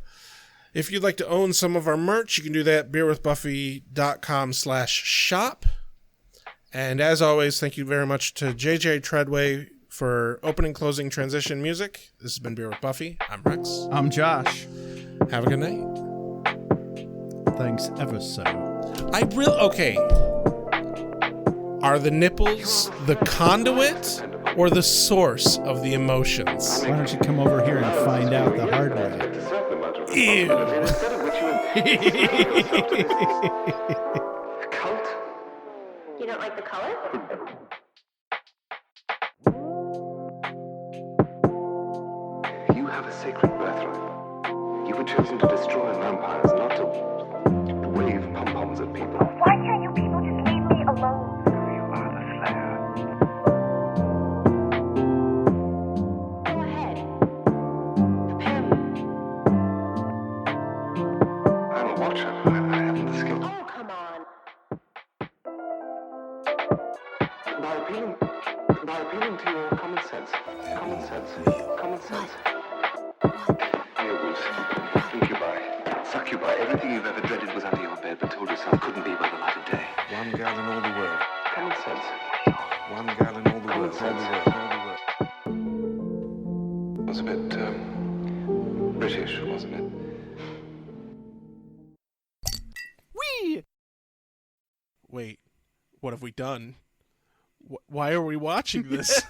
If you'd like to own some of our merch, you can do that at beerwithbuffy.com/shop. And as always, thank you very much to JJ Treadway for opening, closing, transition music. This has been Beer with Buffy. I'm Rex. I'm Josh. Have a good night. Thanks ever so. Okay. Are the nipples the conduit or the source of the emotions? Why don't you come over here and find out the hard way? Ew. Cult? You don't like the color? You have a sacred birthright. You were chosen to destroy vampires, not to wave pom-poms at people. Why can't you people just leave me alone? You are the Slayer. Go ahead. Prepare me. I'm a watcher. I haven't the skill. Oh, come on. By appealing to your common sense. Nipples, incubi, succubi, everything you've ever dreaded was under your bed, but told yourself couldn't be by the light of day. One girl in all the world. Common sense. One girl in all the world. It was a bit, British, wasn't it? Wait, what have we done? Why are we watching this?